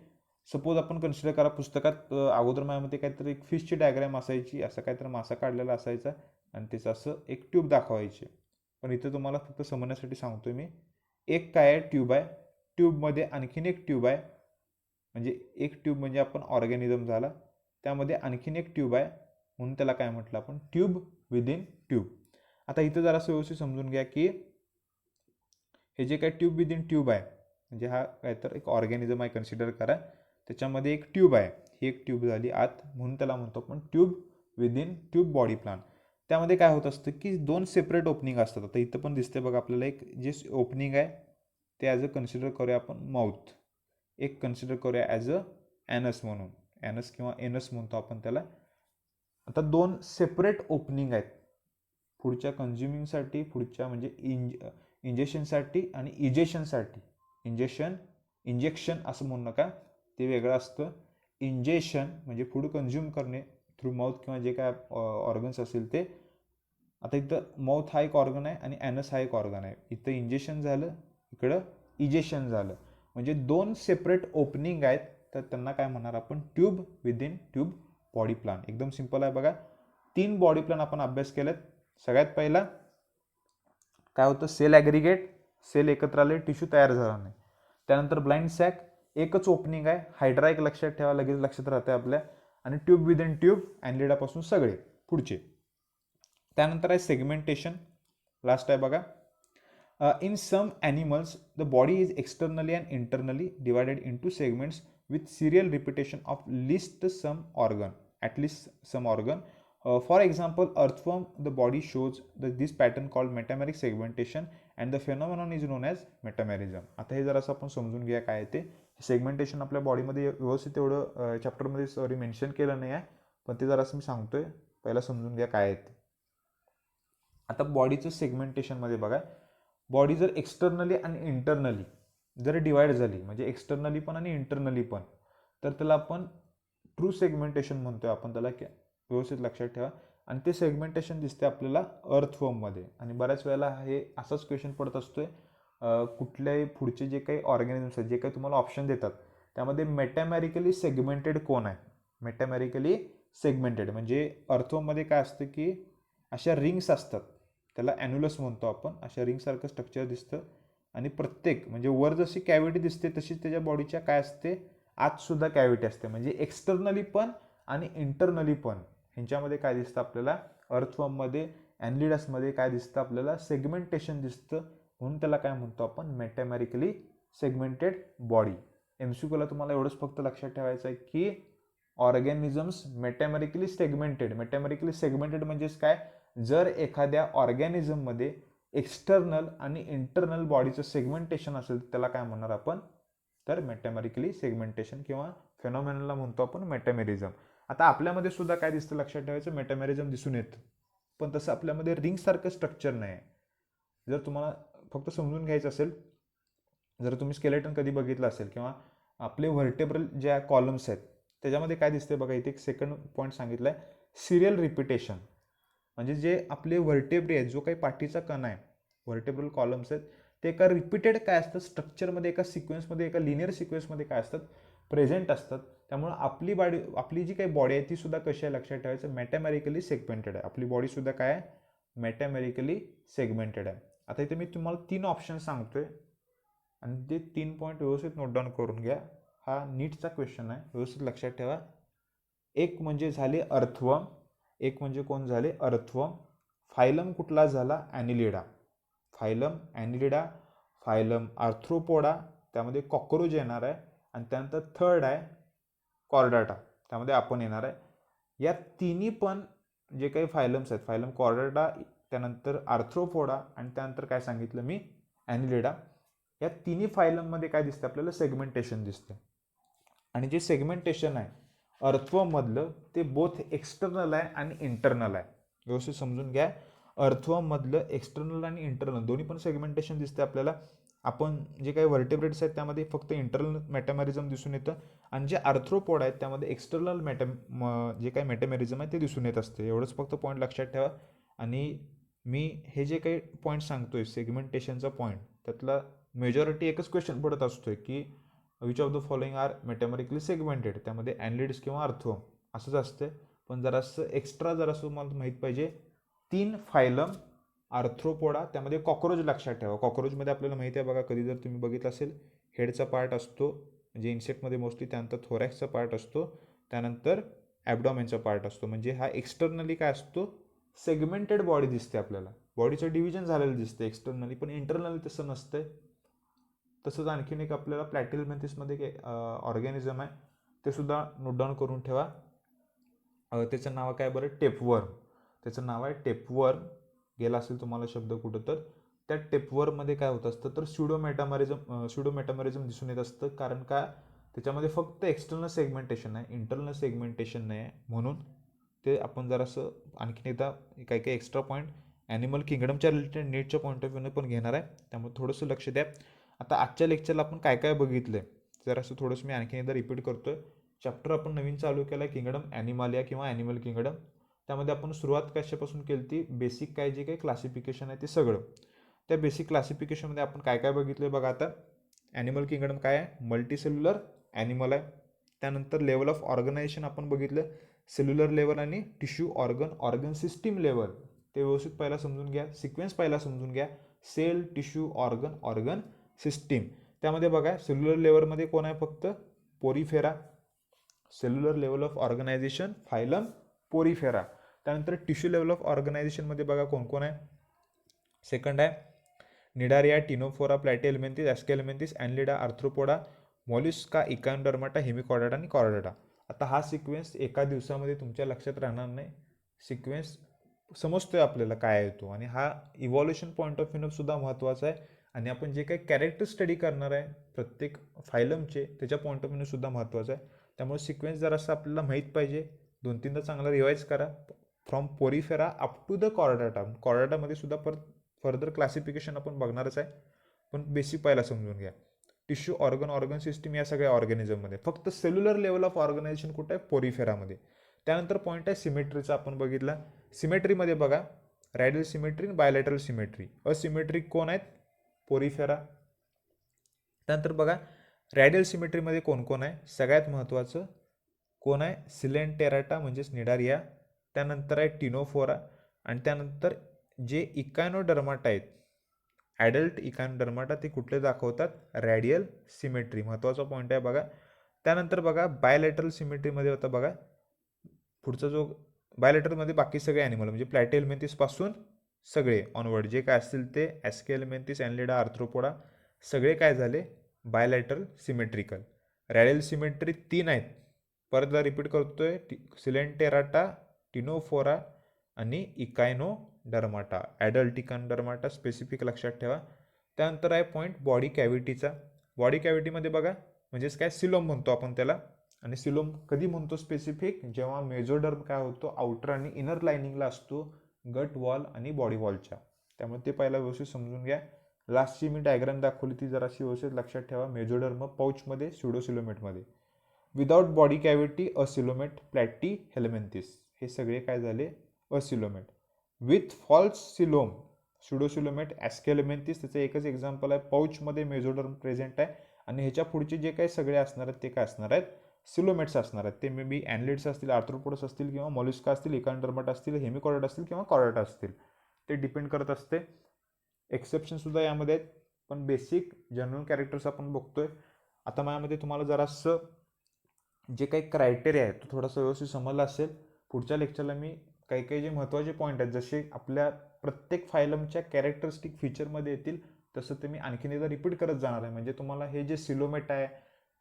सपोज आपण कन्सिडर करा, पुस्तकात अगोदर माझ्यामध्ये काहीतरी एक फिशची डायग्राम असायची, असं काहीतरी मासा काढलेला असायचा आणि त्याचं असं एक ट्यूब दाखवायचे. पण इथं तुम्हाला फक्त समजण्यासाठी सांगतोय मी, एक काय आहे, ट्यूब आहे. ट्यूबमध्ये आणखीन एक ट्यूब आहे, म्हणजे एक ट्यूब म्हणजे आपण ऑर्गॅनिझम झाला, त्यामध्ये आणखीन एक ट्यूब आहे, म्हणून त्याला काय म्हटलं आपण, ट्यूब विदिन ट्यूब. आता इथं जरा असं व्यवस्थित समजून घ्या की हे जे काय ट्यूब विदिन ट्यूब आहे, म्हणजे हा काय तर एक ऑर्गॅनिझम आहे कन्सिडर करा, त्याच्यामध्ये एक ट्यूब आहे, ही एक ट्यूब झाली आत, म्हणून त्याला म्हणतो आपण tube within tube body plan. त्यामध्ये काय होत असतं की दोन सेपरेट ओपनिंग असतात. आता इथं पण दिसते बघा आपल्याला, एक जे ओपनिंग आहे ते ॲज अ कन्सिडर करूया आपण माउथ, एक कन्सिडर करूया ॲज अ ॲनस म्हणून, ॲनस किंवा एनस म्हणतो आपण त्याला. आता दोन सेपरेट ओपनिंग आहेत पुढच्या कन्झ्युमिंगसाठी, पुढच्या म्हणजे इंजेक्शनसाठी आणि इजेक्शनसाठी. इंजेक्शन असं म्हणू नका, ते वेगळं असतं. इंजेक्शन म्हणजे फूड कन्झ्युम करणे थ्रू माउथ किंवा जे काय ऑर्गन्स असेल ते. आता इथं माउथ हा एक ऑर्गन आहे आणि ॲनस हा एक ऑर्गन आहे. इथं इंजेक्शन झालं, इकडं इजेक्शन झालं, म्हणजे दोन सेपरेट ओपनिंग आहेत, तर त्यांना काय म्हणणार आपण, tube within tube body plan. एकदम सिंपल आहे बघा. 3 बॉडी प्लान आपण अभ्यास केलेत. सगळ्यात पहिला काय होतं, सेल ॲग्रिगेट, सेल एकत्र आले, टिश्यू तयार झाला नाही. त्यानंतर ब्लाइंड सॅक, एकच ओपनिंग आहे, हायड्रा एक लक्षात ठेवा, लगेच लक्षात राहते आपल्या, आणि ट्यूब विदिन ट्यूब, ॲनलिडापासून सगळे पुढचे. त्यानंतर आहे सेगमेंटेशन, लास्ट आहे बघा. In some animals, the body is externally and internally divided into segments with serial repetition of at least some organ. For example, earthworm, the body shows this pattern called metameric segmentation and the phenomenon is known as metamerism. आता हे जरा असं आपण समजून घ्या काय ते. Segmentation आपल्या बॉडीमध्ये व्यवस्थित एवढं चॅप्टरमध्ये सॉरी मेन्शन केलं नाही आहे, पण ते जरा असं मी सांगतोय, पहिला समजून घ्या काय आहे ते. आता बॉडीचं सेगमेंटेशनमध्ये बघा, बॉडी जर एक्सटर्नली आणि इंटरनली जर डिवाइड झाली, म्हणजे एक्सटर्नली पण आणि इंटरनली पण, तर त्याला आपण ट्रू सेगमेंटेशन म्हणतोय आपण त्याला, व्यवस्थित लक्षात ठेवा. आणि ते सेगमेंटेशन दिसते आपल्याला अर्थफॉर्ममध्ये. आणि बऱ्याच वेळेला हे असाच क्वेश्चन पडत असतोय, कुठल्याही पुढचे जे काही ऑर्गॅनिझम्स आहेत, जे काही तुम्हाला ऑप्शन देतात, त्यामध्ये मेटॅमॅरिकली सेगमेंटेड कोण आहे. मेटॅमॅरिकली सेगमेंटेड म्हणजे अर्थफॉर्ममध्ये काय असतं की अशा रिंग्स असतात, त्याला ॲन्युलस म्हणतो आपण, अशा रिंगसारखं स्ट्रक्चर दिसतं. आणि प्रत्येक म्हणजे वर जशी कॅव्हिटी दिसते तशीच त्याच्या बॉडीच्या काय असते, आतसुद्धा कॅव्हिटी असते. म्हणजे एक्सटर्नली पण आणि इंटरनली पण ह्यांच्यामध्ये काय दिसतं आपल्याला, अर्थफॉर्ममध्ये ॲनलिडसमध्ये काय दिसतं आपल्याला, सेगमेंटेशन दिसतं. म्हणून त्याला काय म्हणतो आपण, मेटॅमॅरिकली सेगमेंटेड बॉडी. MCQला तुम्हाला एवढंच फक्त लक्षात ठेवायचं आहे की ऑर्गॅनिझम्स मेटॅमॅरिकली सेगमेंटेड म्हणजेच काय, जर एखाद्या ऑर्गॅनिझममध्ये एक्सटर्नल आणि इंटरनल बॉडीचं सेगमेंटेशन असेल तर त्याला काय म्हणणार आपण, तर मेटॅमॅरिकली सेगमेंटेशन किंवा फेनॉमेनलला म्हणतो आपण मेटॅमेरिझम. आता आपल्यामध्ये सुद्धा काय दिसतं लक्षात ठेवायचं, मेटॅमेरिझम दिसून येतं, पण तसं आपल्यामध्ये रिंगसारखं स्ट्रक्चर नाही आहे. जर तुम्हाला फक्त समजून घ्यायचं असेल, जर तुम्ही स्केलेटन कधी बघितलं असेल किंवा आपले व्हर्टेब्रल ज्या कॉलम्स आहेत त्याच्यामध्ये काय दिसते बघा, इथे एक सेकंड पॉईंट सांगितलं आहे, सिरियल रिपिटेशन. म्हणजे जे आपले व्हर्टेब्रे आहेत, जो काही पाठीचा कणा आहे, व्हर्टेब्रल कॉलम्स आहेत, ते एका रिपीटेड काय असतात स्ट्रक्चरमध्ये, एका सिक्वेन्समध्ये, एका लिनियर सिक्वेन्समध्ये काय असतात, प्रेझेंट असतात. त्यामुळं आपली जी काही बॉडी आहे ती सुद्धा कशी आहे लक्षात ठेवायचं, मेटॅमॅरिकली सेगमेंटेड आहे. आपली बॉडी सुद्धा काय आहे, मेटॅमॅरिकली सेगमेंटेड आहे. आता इथे मी तुम्हाला 3 ऑप्शन सांगतोय आणि ते 3 पॉईंट व्यवस्थित नोट डाऊन करून घ्या. हा नीटचा क्वेश्चन आहे, व्यवस्थित लक्षात ठेवा. एक म्हणजे झाले अर्थवर्म, एक म्हणजे कोण झाले, अर्थवर्म. फायलम कुठला झाला, ॲनिलिडा. फायलम ॲनिलिडा, फायलम आर्थ्रोपोडा, त्यामध्ये कॉक्रोच येणार आहे. आणि त्यानंतर थर्ड आहे कॉर्डाटा, त्यामध्ये आपण येणार आहे. या तिन्ही पण जे काही फायलम्स आहेत, फायलम कॉर्डाटा, त्यानंतर आर्थ्रोपोडा आणि त्यानंतर काय सांगितलं मी, ॲनिलिडा, या तिन्ही फायलममध्ये काय दिसतं आपल्याला सेगमेंटेशन दिसतं. आणि जे सेगमेंटेशन आहे अर्थवर्ममधलं ते बोथ एक्सटर्नल आहे आणि इंटरनल आहे. व्यवस्थित समजून घ्या. अर्थवर्ममधलं एक्सटर्नल आणि इंटरनल दोन्ही पण सेगमेंटेशन दिसते आपल्याला. आपण जे काही व्हर्टेब्रेट्स आहेत त्यामध्ये फक्त इंटरनल मेटामेरिझम दिसून येतं आणि जे आर्थ्रोपोड आहेत त्यामध्ये एक्सटर्नल जे काही मेटामेरिझम आहे ते दिसून येत असते. एवढंच फक्त पॉईंट लक्षात ठेवा. आणि मी हे जे काही पॉईंट सांगतोय सेगमेंटेशनचा पॉईंट त्यातला मेजॉरिटी एकच क्वेश्चन पडत असतोय की which of the following are metamerically segmented, त्यामध्ये ॲनलिड्स किंवा अर्थवर्म असंच असतं. पण जरासं एक्स्ट्रा जरासं मला माहीत पाहिजे 3 फायलम आर्थ्रोपोडा, त्यामध्ये कॉक्रोच लक्षात ठेवा. कॉक्रोचमध्ये आपल्याला माहिती आहे बघा, कधी जर तुम्ही बघितलं असेल हेडचा पार्ट असतो म्हणजे इन्सेक्टमध्ये मोस्टली, त्यानंतर थोरॅक्सचा पार्ट असतो, त्यानंतर ॲबडॉमेनचा पार्ट असतो. म्हणजे हा एक्सटर्नली काय असतो सेगमेंटेड बॉडी दिसते आपल्याला, बॉडीचं डिव्हिजन झालेलं दिसते एक्सटर्नली, पण इंटरनली तसं नसतं. तसंच आणखीन एक आपल्याला प्लॅटिहेल्मिंथिसमध्ये ऑर्गॅनिझम आहे ते सुद्धा नोट डाऊन करून ठेवा. त्याचं नाव काय बरं, टेपवर्म. त्याचं नाव आहे टेपवर्म. गेला असेल तुम्हाला शब्द कुठं तर. त्या टेपवर्ममध्ये काय होत असतं तर स्युडोमेटामरिझम दिसून येत असतं. कारण का त्याच्यामध्ये फक्त एक्सटर्नल सेगमेंटेशन आहे, इंटरनल सेगमेंटेशन नाही आहे. म्हणून ते आपण जरासं आणखीन एकदा काही काही एक्स्ट्रा पॉईंट ॲनिमल किंगडमच्या रिलेटेड नीटच्या पॉईंट ऑफ व्ह्यूने पण घेणार आहे, त्यामुळे थोडंसं लक्ष द्या. आता आजच्या लेक्चरला आपण काय काय बघितलं आहे जरासं थोडंसं मी आणखीन एकदा रिपीट करतो आहे. चॅप्टर आपण नवीन चालू केला आहे किंगडम ॲनिमालिया किंवा ॲनिमल किंगडम. त्यामध्ये आपण सुरुवात कशापासून केली ती बेसिक काय जे काही क्लासिफिकेशन आहे ते सगळं. त्या बेसिक क्लासिफिकेशनमध्ये आपण काय काय बघितलं बघा. आता ॲनिमल किंगडम काय आहे, मल्टीसेल्युलर ॲनिमल आहे. त्यानंतर लेवल ऑफ ऑर्गनायझेशन आपण बघितलं, सेल्युलर लेवल आणि टिश्यू ऑर्गन सिस्टीम लेवल. ते व्यवस्थित पहिला समजून घ्या, सिक्वेन्स पहिला समजून घ्या. Cell, tissue, organ system. त्यामध्ये बघा सेल्युलर लेवलमध्ये कोण आहे फक्त Porifera. Cellular level of organization phylum Porifera. त्यानंतर टिश्यू लेवल ऑफ ऑर्गनायझेशनमध्ये बघा कोण कोण आहे. सेकंड आहे Cnidaria, Ctenophora, Platyhelminthes, Aschelminthes, Annelida, Arthropoda, Mollusca, Echinodermata, Hemichordata आणि कॉर्डाटा. आता हा सिक्वेन्स एका दिवसामध्ये तुमच्या लक्षात राहणार नाही. सिक्वेन्स समजतोय आपल्याला काय आहे तो, आणि हा इव्हॉल्युशन पॉईंट ऑफ व्ह्यूनं सुद्धा महत्त्वाचा आहे. आणि आपण जे काही कॅरेक्टर स्टडी करणार आहे प्रत्येक फायलमचे त्याच्या पॉईंट ऑफ व्ह्यूनं सुद्धा महत्त्वाचं आहे. त्यामुळे सिक्वेन्स जरासं आपल्याला माहीत पाहिजे. 2-3दा चांगला रिवाईज करा. From Porifera up to the Chordata. कॉर्डाटामध्ये सुद्धा फर्दर क्लासिफिकेशन आपण बघणारच आहे, पण बेसिक पहिला समजून घ्या. टिश्यू ऑर्गन सिस्टीम या सगळ्या ऑर्गॅनिझममध्ये. फक्त सेल्युलर लेवल ऑफ ऑर्गनायझेशन कुठं आहे, पोरीफेरामध्ये. त्यानंतर पॉईंट आहे सिमेट्रीचा आपण बघितला. सिमेट्रीमध्ये बघा रॅडियल सिमेट्री आणि बायलॅटरल सिमेट्री. असिमेट्रिक कोण आहेत, पोरीफेरा. त्यानंतर बघा रॅडियल सिमेट्रीमध्ये कोण कोण आहे, सगळ्यात महत्त्वाचं कोण आहे, सिलेंटेराटा म्हणजेच निडारिया. त्यानंतर आहे टिनोफोरा. आणि त्यानंतर जे इकायनोडर्माटा आहेत ॲडल्ट इकायनोडर्माटा ते कुठले दाखवतात, रॅडियल सिमेट्री. महत्त्वाचा पॉईंट आहे बघा. त्यानंतर बघा बायलॅटरल सिमेट्रीमध्ये होता बघा पुढचा जो बायलॅटरमध्ये बाकी सगळे ॲनिमल म्हणजे प्लॅटिहेल्मिंथिसपासून सगळे ऑनवर्ड जे काय असतील ते ॲस्केल्मिंथिस, ॲनलिडा, आर्थ्रोपोडा सगळे काय झाले बायलॅटरल सिमेट्रिकल. रॅडियल सिमेट्री 3 आहेत. परत रिपीट करतोय, सिलेंटेराटा, टिनोफोरा आणि इकायनोडर्माटा. ॲडल्ट इकायनोडर्माटा स्पेसिफिक लक्षात ठेवा. त्यानंतर आहे पॉईंट बॉडी कॅव्हिटीचा. बॉडी कॅव्हिटीमध्ये बघा म्हणजेच काय सिलोम म्हणतो आपण त्याला. आणि सिलोम कधी म्हणतो स्पेसिफिक, जेव्हा मेझोडर्म काय होतो आउटर आणि इनर लाइनिंगला असतो गट वॉल आणि बॉडी वॉलच्या. त्यामुळे ते पहिला व्यवस्थित समजून घ्या. लास्टची मी डायग्राम दाखवली ती जराशी व्यवस्थित लक्षात ठेवा. मेझोडर्म पाऊचमध्ये, स्युडोसिलोमेटमध्ये. विदाउट बॉडी कॅव्हिटी असिलोमेट, प्लॅटिहेल्मिंथिस हे सगळे काय झाले असिलोमेट. विथ फॉल्स सिलोम स्युडोसिलोमेट, ॲस्केल्मिंथिस त्याचं एकच एक्झाम्पल आहे. पाऊचमध्ये मेझोडर्म प्रेझेंट आहे आणि ह्याच्या पुढचे जे काही सगळे असणार आहेत ते काय असणार आहेत, सिलोमेट्स असणार आहेत. ते मे बी ॲनलिड्स असतील, आर्थ्रोपोडस असतील किंवा मॉल्युस्का असतील, इकायनोडर्माटा असतील, हेमिकॉर्डाटा असतील किंवा कॉर्डाटा असतील. ते डिपेंड करत असते. एक्सेप्शनसुद्धा यामध्ये आहेत, पण बेसिक जनरल कॅरेक्टर्स आपण बघतोय. आता माझ्यामध्ये तुम्हाला जरासं जे काही क्रायटेरिया आहे तो थोडासा व्यवस्थित समजला असेल. पुढच्या लेक्चरला मी काही काही जे महत्त्वाचे पॉईंट आहेत जसे आपल्या प्रत्येक फायलमच्या कॅरेक्टरिस्टिक फीचरमध्ये येतील तसं ते मी आणखीन एकदा रिपीट करत जाणार आहे. म्हणजे तुम्हाला हे जे सिलोमेट आहे,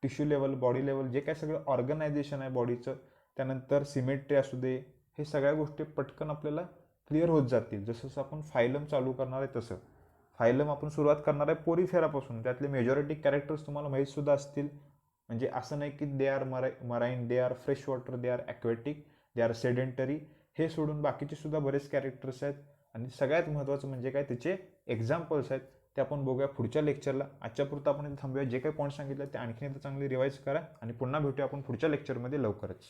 टिश्यू लेवल, बॉडी लेवल, जे काय सगळं ऑर्गनायझेशन आहे बॉडीचं, त्यानंतर सिमेट्री असू दे, हे सगळ्या गोष्टी पटकन आपल्याला क्लिअर होत जातील जसं आपण फायलम चालू करणार आहे तसं. फायलम आपण सुरुवात करणार आहे पोरीफेरापासून. त्यातले मेजॉरिटी कॅरेक्टर्स तुम्हाला माहीतसुद्धा असतील. म्हणजे असं नाही की they are marine, they are fresh water, they are aquatic, they are sedentary. हे सोडून बाकीचे सुद्धा बरेच कॅरेक्टर्स आहेत. आणि सगळ्यात महत्त्वाचं म्हणजे काय, त्याचे एक्झाम्पल्स आहेत. ते आपण बघूया पुढच्या लेक्चरला. आजच्यापुरतं आपण इथे थांबूया. जे काही पॉईंट सांगितले ते आणखी एकदा चांगले रिवाईज करा आणि पुन्हा भेटूया आपण पुढच्या लेक्चरमध्ये लवकरच.